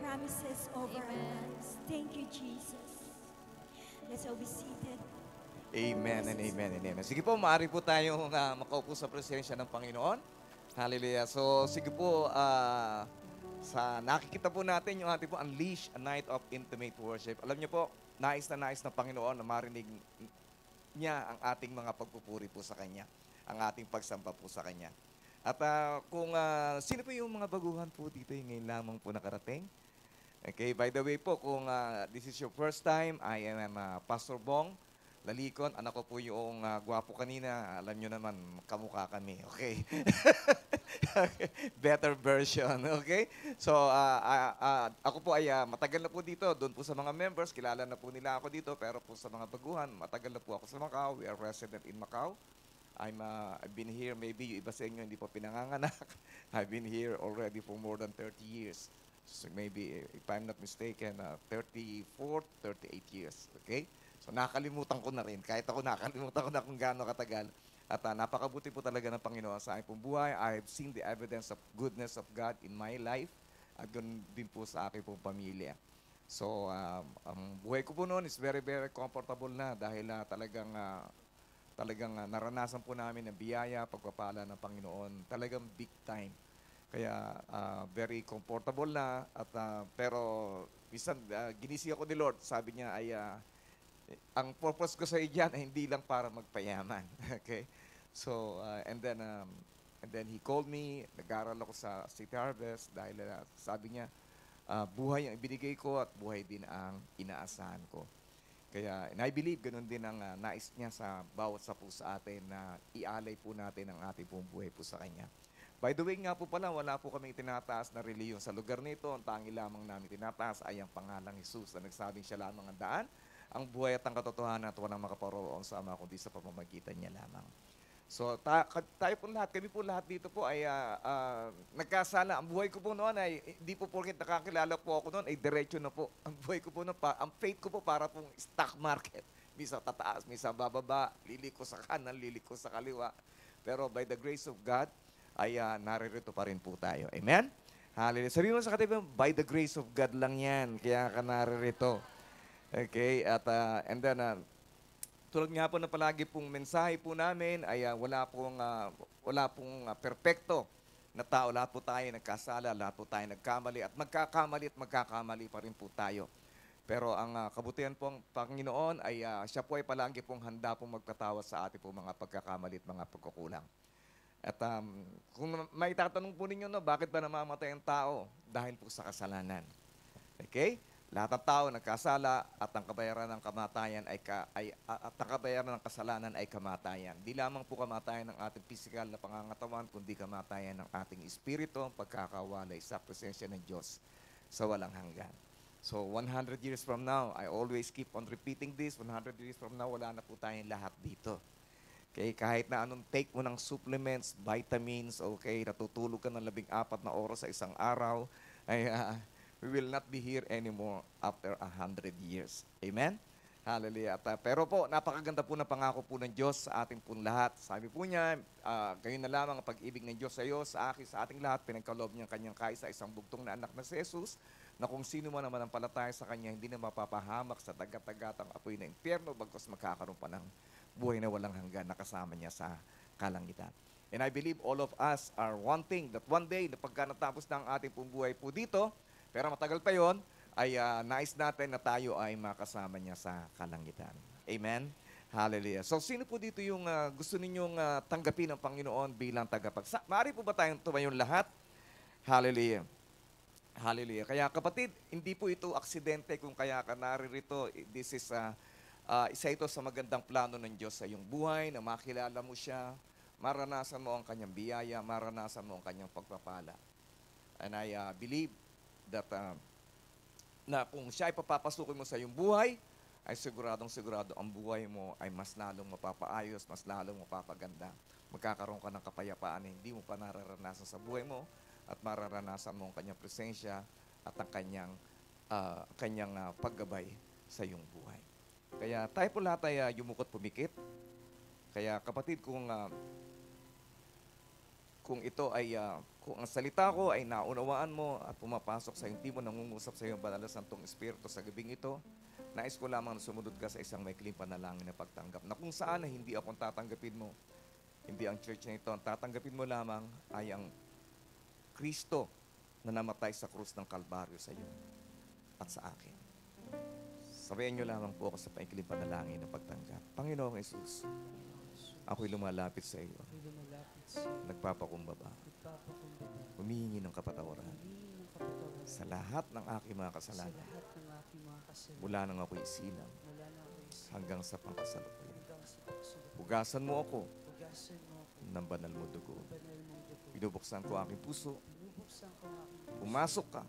promises over our lives. Thank you, Jesus. Let's all be seated. Amen and amen and amen. Sige po, maaari po tayong makaupo sa presensya ng Panginoon. Hallelujah. So, sige po, sa nakikita po natin yung ating po Unleash a Night of Intimate Worship. Alam niyo po, nais na Panginoon na marinig niya ang ating mga pagpupuri po sa Kanya, ang ating pagsamba po sa Kanya. At kung sino po yung mga baguhan po dito yung ngayon lamang po nakarating? Okay, by the way po, kung this is your first time, I am Pastor Bong Lalikon. Anak ko po yung gwapo kanina. Alam nyo naman, kamukha kami. Okay? Better version. Okay? So, ako po ay matagal na po dito. Doon po sa mga members, kilala na po nila ako dito. Pero po sa mga baguhan, matagal na po ako sa Macau. We are resident in Macau. I've been here, maybe yung iba sa inyo hindi pa pinanganganak. I've been here already for more than 30 years. So maybe, if I'm not mistaken, 34, 38 years. Okay? So nakalimutan ko na rin. Kahit ako nakalimutan ko na kung gaano katagal. At napakabuti po talaga ng Panginoon sa aking pong buhay. I've seen the evidence of goodness of God in my life. At ganoon din po sa aking pong pamilya. So ang buhay ko po noon is very, very comfortable na dahil talagang naranasan po namin ang biyaya, pagpapala ng Panginoon. Talagang big time. Kaya very comfortable na. At, pero minsan ginising ako ni Lord. Sabi niya ay ang purpose ko sa iyo dyan ay hindi lang para magpayaman. Okay? So, and then he called me, nag-aral ako sa City Harvest dahil sabi niya, buhay ang ibinigay ko at buhay din ang inaasahan ko. Kaya, and I believe, ganun din ang nais niya sa bawat sa po sa atin na ialay po natin ang ating pong buhay po sa Kanya. By the way nga po pala, wala po kaming tinataas na reliyon sa lugar nito. Ang tangi lamang namin tinataas ay ang pangalang Jesus na nagsabing siya lamang ang daan, ang buhay at ang katotohanan at walang makaparoon sa Ama kundi sa pamamagitan niya lamang. So tayo po lahat, kami po lahat dito po ay nagkasala. Ang buhay ko po noon ay, hindi po porket nakakilala po ako noon, ay diretso na po. Ang buhay ko po noon, ang faith ko po para pong stock market. Misa tataas, misa bababa, liliko sa kanan, liliko sa kaliwa. Pero by the grace of God, ay naririto pa rin po tayo. Amen? Hallelujah. Sabi mo sa katiba, by the grace of God lang yan, kaya ka naririto. Okay, at and then tulad nga po na palagi pong mensahe po namin ay wala pong perpekto na tao. Lahat po tayo nagkasala, lahat po tayo nagkamali at magkakamali pa rin po tayo. Pero ang kabutihan pong Panginoon ay siya po ay palagi pong handa pong magpatawad sa ating po mga pagkakamali at mga pagkukulang. At kung may tatanong po ninyo, no, bakit ba namamatay ang tao? Dahil po sa kasalanan. Okay? Lahat ng tao nagkasala at ang kabayaran ng kamatayan at ang kabayaran ng kasalanan ay kamatayan. Di lamang po kamatayan ng ating pisikal na pangangatawan, kundi kamatayan ng ating espiritu, pagkakawalay sa presensya ng Diyos sa walang hanggan. So 100 years from now, I always keep on repeating this, 100 years from now, wala na po tayong lahat dito. Okay, kahit na anong take mo ng supplements, vitamins, okay, natutulog ka ng 14 na oras sa isang araw, ay we will not be here anymore after 100 years. Amen? Hallelujah. Pero po, napakaganda po na pangako po ng Diyos sa ating pong lahat. Sabi po niya, gayon na lamang ang pag-ibig ng Diyos sa iyo, sa akin, sa ating lahat, pinagkaloob niya ang kanyang kaisa, isang bugtong na anak na si Jesus, na kung sino man naman ang palataya sa kanya, hindi na mapapahamak sa dagat-dagatang apoy na impyerno, bagkos magkakaroon pa ng buhay na walang hanggan na kasama niya sa kalangitan. And I believe all of us are wanting that one day, na pagka natapos na ang ating pong buhay po dito, pero matagal pa yon, ay nais natin na tayo ay makasama niya sa kalangitan. Amen? Hallelujah. So, sino po dito yung gusto ninyong tanggapin ng Panginoon bilang tagapagsa? Maaari po ba tayong tumayong lahat? Hallelujah. Hallelujah. Kaya kapatid, hindi po ito aksidente kung kaya ka naririto. This is isa ito sa magandang plano ng Diyos sa iyong buhay, na makilala mo siya, maranasan mo ang kanyang biyaya, maranasan mo ang kanyang pagpapala. And I believe that na kung siya ay papapasukin mo sa iyong buhay, ay siguradong-sigurado ang buhay mo ay mas lalong mapapaayos, mas lalong mapapaganda. Magkakaroon ka ng kapayapaan na hindi mo pa nararanasan sa buhay mo at mararanasan mo ang kanyang presensya at ang kanyang paggabay sa iyong buhay. Kaya tayo po lahat ay yumukot pumikit. Kaya kapatid, kung kung ang salita ko ay naunawaan mo at pumapasok sa hindi mo nangungusap sa iyong banal na Santong Espiritu sa gabing ito, nais ko lamang na sumunod ka sa isang maikling panalangin na pagtanggap na kung saan na hindi ako ang tatanggapin mo, hindi ang church na ito, ang tatanggapin mo lamang ay ang Kristo na namatay sa krus ng Kalbaryo sa iyo at sa akin. Sabayan niyo lamang po ako sa maikling panalangin na pagtanggap. Panginoong Yesus, ako'y lumalapit sa iyo, nagpapakumbaba, humihingi ng kapatawaran sa lahat ng aking mga kasalanan mula nang ako'y isilang hanggang sa pangkasalukuyan. Hugasan mo ako ng banal mo dugo. Binubuksan ko aking puso. Pumasok ka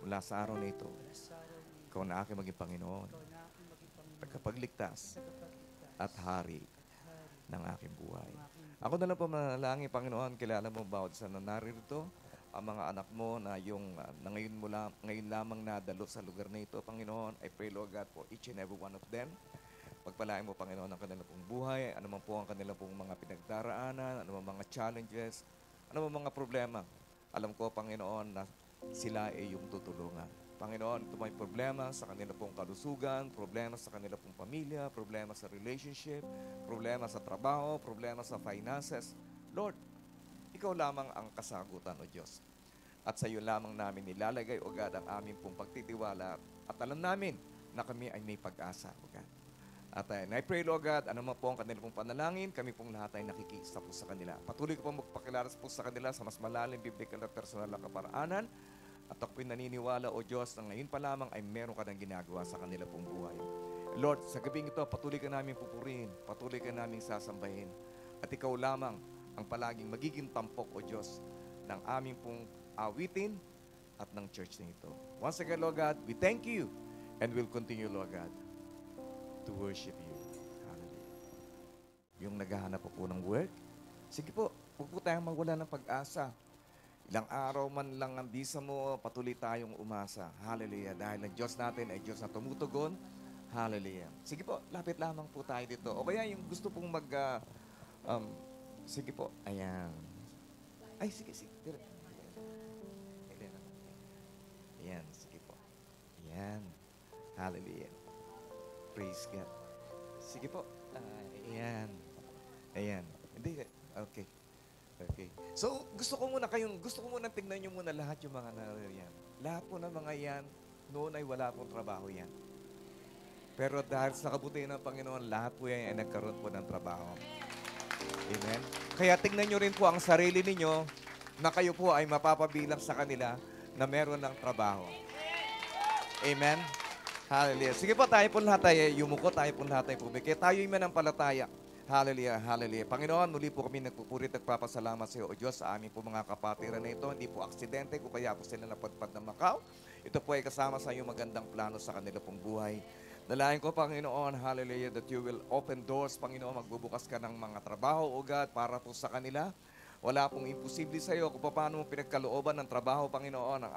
mula sa araw na ito. Ikaw na aking maging Panginoon, tagapagligtas at hari ng aking buhay. Ako na lang po manalangin, Panginoon, kilala mo bawat isa na naririto, ang mga anak mo na na ngayon lamang nadalo sa lugar na ito, Panginoon. I pray, Lord God, for each and every one of them. Pagpalain mo, Panginoon, ang kanilang pong buhay, ano man po ang kanilang pong mga pinagdaraanan, ano man mga challenges, ano man mga problema. Alam ko, Panginoon, na sila ay yung tutulungan. Panginoon, ito may problema sa kanila pong kalusugan, problema sa kanila pong pamilya, problema sa relationship, problema sa trabaho, problema sa finances. Lord, ikaw lamang ang kasagutan, O Diyos. At sa iyo lamang namin nilalagay, O God, ang aming pong pagtitiwala. At alam namin na kami ay may pag-asa, O God. At I pray, Lord God, ano man po ang kanila pong panalangin, kami pong lahat ay nakikisa po sa kanila. Patuloy ko pong magpakilala po sa kanila sa mas malalim, biblical at personal na kaparaanan. At ako'y naniniwala, O Diyos, na ngayon pa lamang ay meron ka ng ginagawa sa kanila pong buhay. Lord, sa gabing ito, patuloy ka namin pupurihin, patuloy ka namin sasambahin. At ikaw lamang ang palaging magiging tampok, O Diyos, ng aming pong awitin at ng church na ito. Once again, Lord God, we thank you and we'll continue, Lord God, to worship you. Hallelujah. Yung naghahanap po ng work, sige po, huwag po tayong mawala ng pag-asa. Ilang araw man lang ang bisa mo, patuloy tayong umasa. Hallelujah. Dahil ang Diyos natin ay Diyos na tumutugon. Hallelujah. Sige po, lapit lamang po tayo dito. O kaya yung gusto pong sige po, ayan. Ay, sige. Ayan, sige po. Ayan. Hallelujah. Praise God. Sige po. Ayan. Hindi, okay. Okay. So, gusto ko muna tingnan nyo muna lahat yung mga naririyan. Lahat po ng mga yan, noon ay wala pong trabaho yan. Pero dahil sa kabutihan ng Panginoon, lahat po yan ay nagkaroon po ng trabaho. Amen? Kaya tingnan nyo rin po ang sarili ninyo na kayo po ay mapapabilang sa kanila na meron ng trabaho. Amen? Hallelujah. Sige po, tayo po lahat ay yumuko, tayo po lahat ay pumikit. Tayo'y mananampalataya. Hallelujah, hallelujah. Panginoon, muli po kami nagpupurit at nagpapasalamat sa iyo, O Diyos, sa aming po mga kapatiran na ito. Hindi po aksidente kung kaya po sila napadpad ng Macau. Ito po ay kasama sa iyong magandang plano sa kanila pong buhay. Dalayan ko, Panginoon, hallelujah, that you will open doors, Panginoon, magbubukas ka ng mga trabaho, O God, para po sa kanila. Wala pong imposible sa iyo kung paano mo pinagkalooban ng trabaho, Panginoon,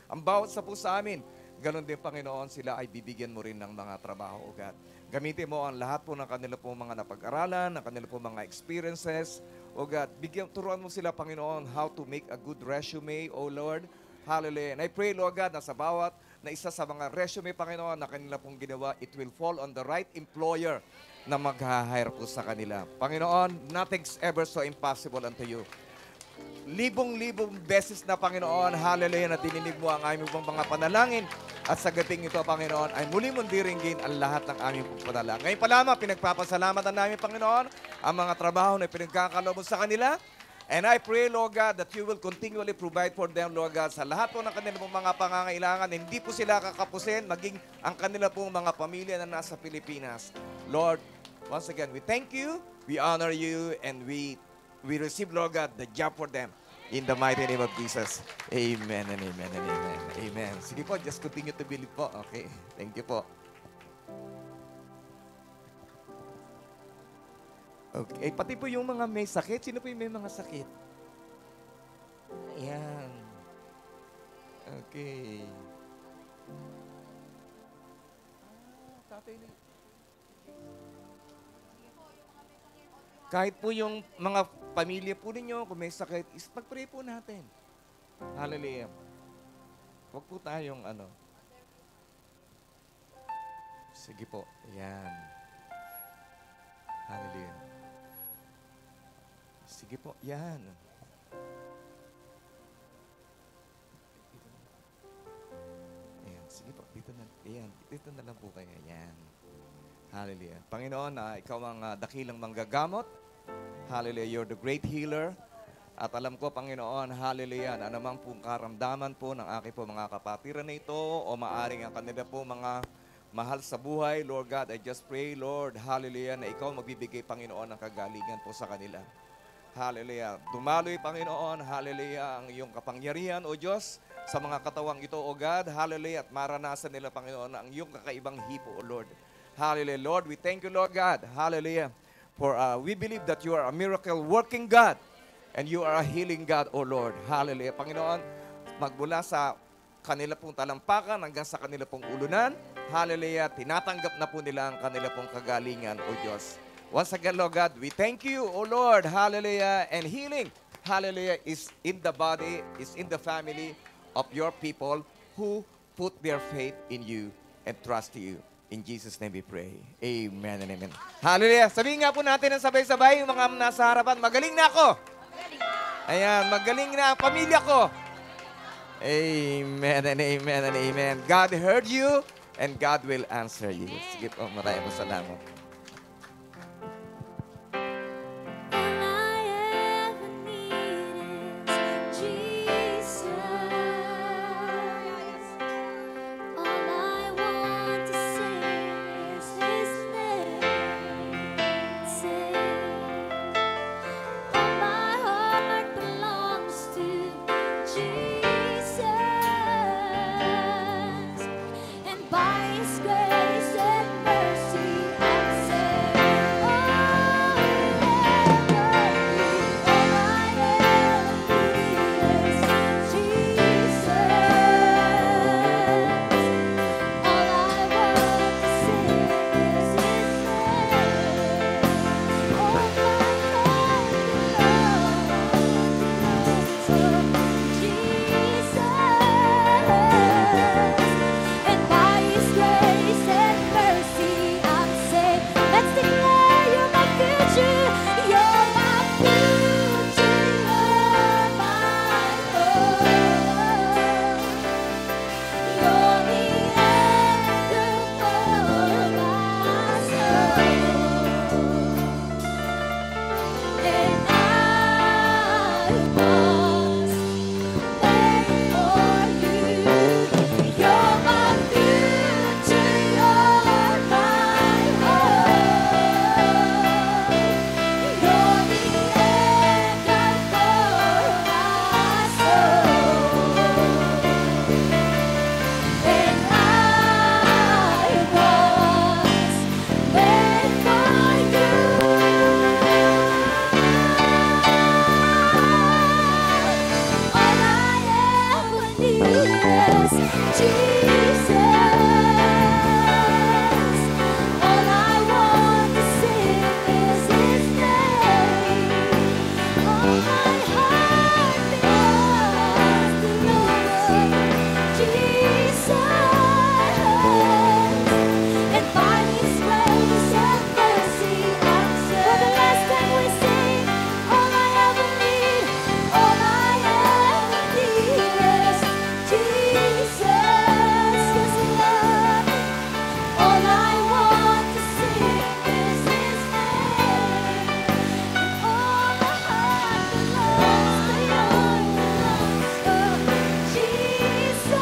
ang bawat sa po sa amin. Ganon din, Panginoon, sila ay bibigyan mo rin ng mga trabaho, O God. Gamitin mo ang lahat po ng kanila po mga napag-aralan, ng kanila po mga experiences. O God, turuan mo sila, Panginoon, how to make a good resume, O Lord. Hallelujah. And I pray, Lord God, na sa bawat na isa sa mga resume, Panginoon, na kanila pong ginawa, it will fall on the right employer na mag-hire po sa kanila. Panginoon, nothing's ever so impossible unto you. Libong-libong beses na, Panginoon, hallelujah, na dininig mo ang aming mga panalangin. At sa gabing ito, Panginoon, ay muli mong diringgin ang lahat ng aming panalangin. Ngayon pa lamang, pinagpapasalamatan namin, Panginoon, ang mga trabaho na pinagkakaloob sa kanila. And I pray, Lord God, that you will continually provide for them, Lord God, sa lahat po ng kanilang mga pangangailangan. Hindi po sila kakapusin, maging ang kanila pong mga pamilya na nasa Pilipinas. Lord, once again, we thank you, we honor you, and we receive, Lord God, the job for them. In the mighty name of Jesus. Amen and amen and amen. Amen. Sige po, just continue to believe po. Okay. Thank you po. Okay. Pati po yung mga may sakit. Sino po yung may mga sakit? Ayan. Okay. Tatay na. Kahit po yung mga pamilya po ninyo, kung may sakit, pag-pray po natin. Hallelujah. Huwag po tayong Sige po. Yan. Hallelujah. Sige po. Yan. Ayan. Sige po. Dito na. Ayan. Dito na lang po kayo. Yan. Hallelujah. Panginoon, ikaw ang dakilang manggagamot. Hallelujah. You're the great healer. At alam ko, Panginoon, hallelujah, na anumang pong karamdaman po ng aking po mga kapatiran na ito o maaring ang kanila po mga mahal sa buhay, Lord God, I just pray, Lord, hallelujah, na ikaw magbibigay, Panginoon, ng kagalingan po sa kanila. Hallelujah. Dumaloy, Panginoon, hallelujah, ang iyong kapangyarihan, O Diyos, sa mga katawang ito, O God, hallelujah, at maranasan nila, Panginoon, ang iyong kakaibang hipo, O Lord. Hallelujah. Lord, we thank you, Lord God, hallelujah, for we believe that you are a miracle-working God. And you are a healing God, O Lord. Hallelujah. Panginoon, magmula sa kanila pong talampakan hanggang sa kanila pong ulunan, hallelujah, tinatanggap na po nila ang kanila pong kagalingan, O Diyos. Once again, Lord God, we thank you, O Lord. Hallelujah. And healing, hallelujah, is in the body, is in the family of your people who put their faith in you and trust you. In Jesus' name we pray. Amen and amen. Hallelujah. Sabihin nga po natin ang sabay-sabay, yung mga nasa harapan, magaling na ako. Ayan, magaling na ang pamilya ko. Amen and amen and amen. God heard you and God will answer you. Sige po, maraming salamat. All I ever need is Jesus. All I want to say is His name. Say, all my heart belongs to Jesus, and by His grace and mercy I'm saved. All I ever need is Jesus. All I want to sing is His name. All my heart belongs to Jesus, and by His grace and mercy I'm saved. Let's declare You're my future, You're my future, You're my Lord. You're the anchor for my soul, and I must wait for You. You're my future, You're my hope. You're the anchor for my soul, and I must wait for You. All I ever need is Jesus. All I want to sing is His name. All my heart belongs to Jesus, and by His grace and mercy I'm saved. For the last time we sing, all I ever need, all I ever need is Jesus. Yes, Lord. All I want to sing is His name, and all my heart belongs to Jesus,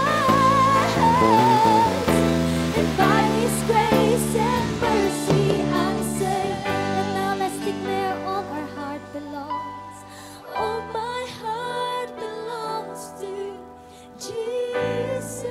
and by His grace and mercy I'm saved. And now let's declare all our heart belongs, all my heart belongs to Jesus,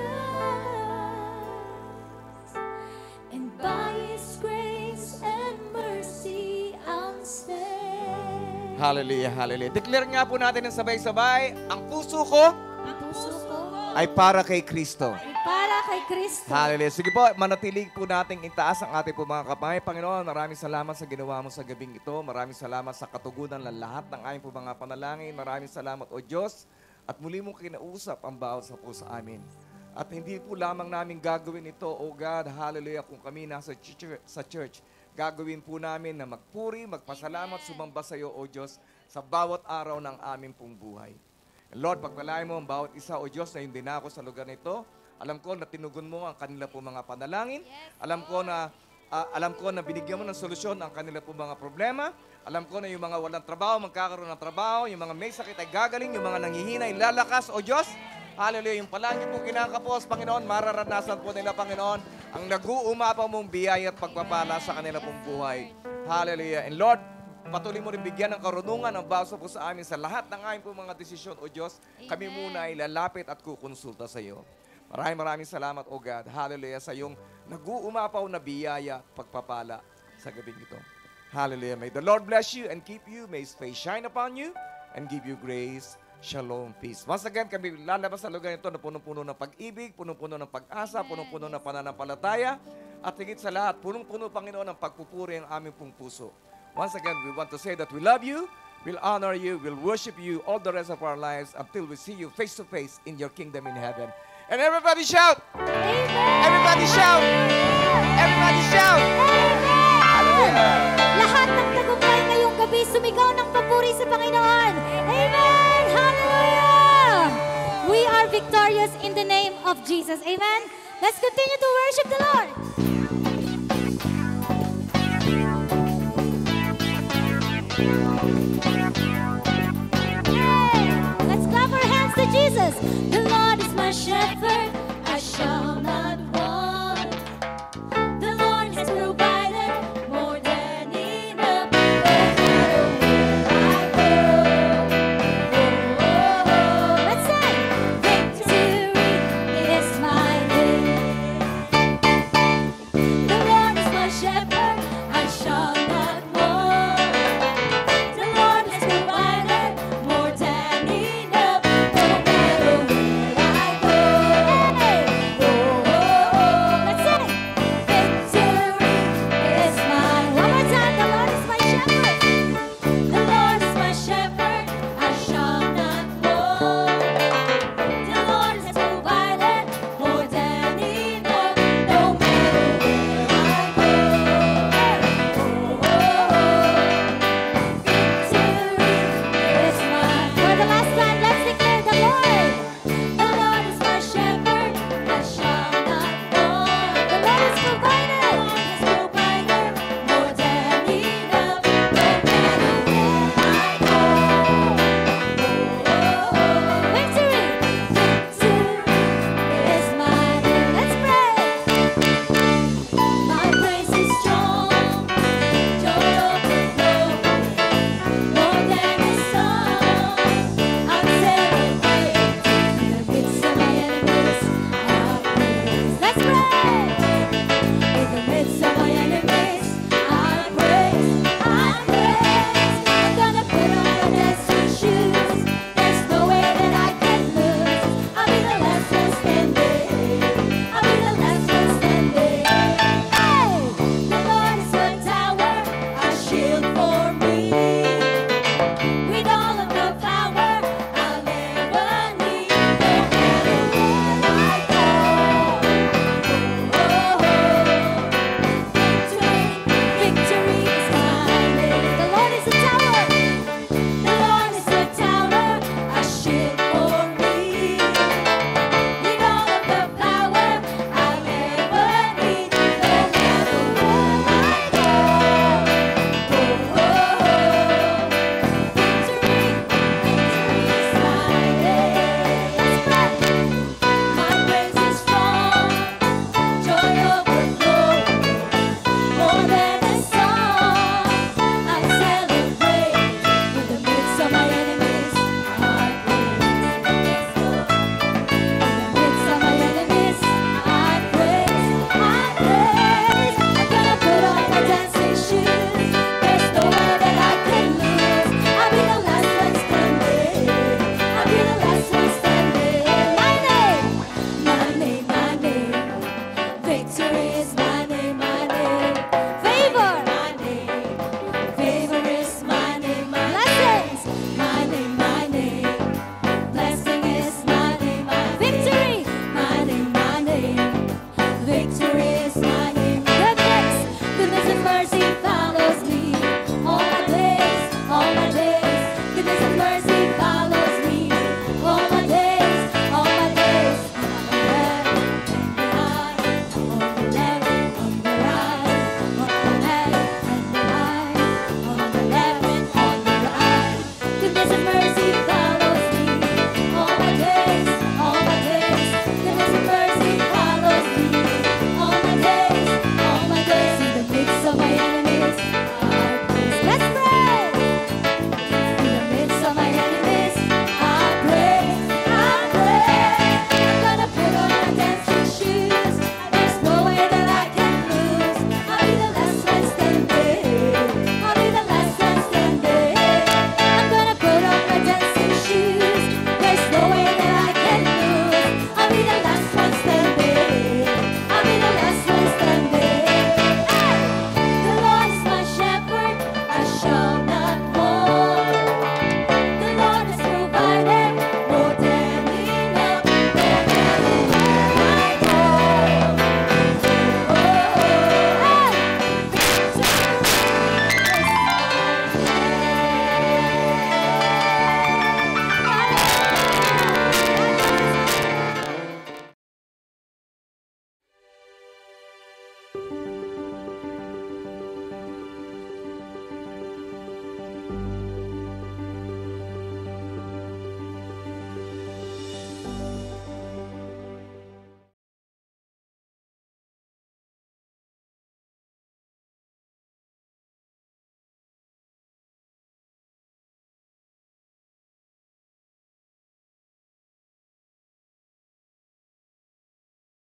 and by His grace and mercy I'm saved. Hallelujah, hallelujah. Declare nga po natin ng sabay-sabay, ang puso ko Ang puso ko ay para kay Kristo. ay para kay Kristo. Hallelujah. Sige po, manatili po nating itaas ang ating po mga kamay. Panginoon, maraming salamat sa ginawa mo sa gabing ito. Maraming salamat sa katugunan ng lahat ng aming po mga panalangin. Maraming salamat, O Diyos. At muli mong kinausap ang bawat sa puso amin. At hindi po lamang namin gagawin ito, O God, hallelujah, kung kami nasa church. Gagawin po namin na magpuri, magpasalamat, sumamba sa iyo, O Diyos, sa bawat araw ng aming pong buhay. And Lord, pagpalain mo ang bawat isa, O Diyos, na hindi na ako sa lugar nito. Alam ko na tinugon mo ang kanila po mga panalangin. Alam ko na binigyan mo ng solusyon ang kanila po mga problema. Alam ko na yung mga walang trabaho, magkakaroon ng trabaho. Yung mga may sakit ay gagaling. Yung mga nanghihina ay lalakas, O Diyos. Hallelujah. Yung palagi po kinakapos, Panginoon, mararanasan po nila, Panginoon, ang nag-uumapaw mong biyaya at pagpapala sa kanila pong buhay. Hallelujah. And Lord, patuloy mo rin bigyan ng karunungan ang bawat po sa amin sa lahat ng aming po mga desisyon, O Diyos. Kami muna ay lalapit at kukonsulta sa iyo. Maraming salamat, O God. Hallelujah. Sa iyong nag-uumapaw na biyaya, pagpapala sa gabing ito. Hallelujah. May the Lord bless you and keep you. May His face shine upon you and give you grace. Shalom, peace. Once again, kami lalabas sa lugar ito na punong-puno ng pag-ibig, punong-puno ng pag-asa, punong-puno ng pananampalataya, at higit sa lahat, punong-puno, Panginoon, ng pagpupuri ang aming pong puso. Once again, we want to say that we love you, we'll honor you, we'll worship you all the rest of our lives until we see you face to face in your kingdom in heaven. And everybody shout! Amen! Everybody shout! Everybody shout! Hallelujah! Lahat ng tagumpay ngayong gabi, sumigaw ng papuri sa Panginoon. Amen! Hallelujah! We are victorious in the name of Jesus. Amen? Let's continue to worship the Lord. Hey, let's clap our hands to Jesus. The Lord is my shepherd.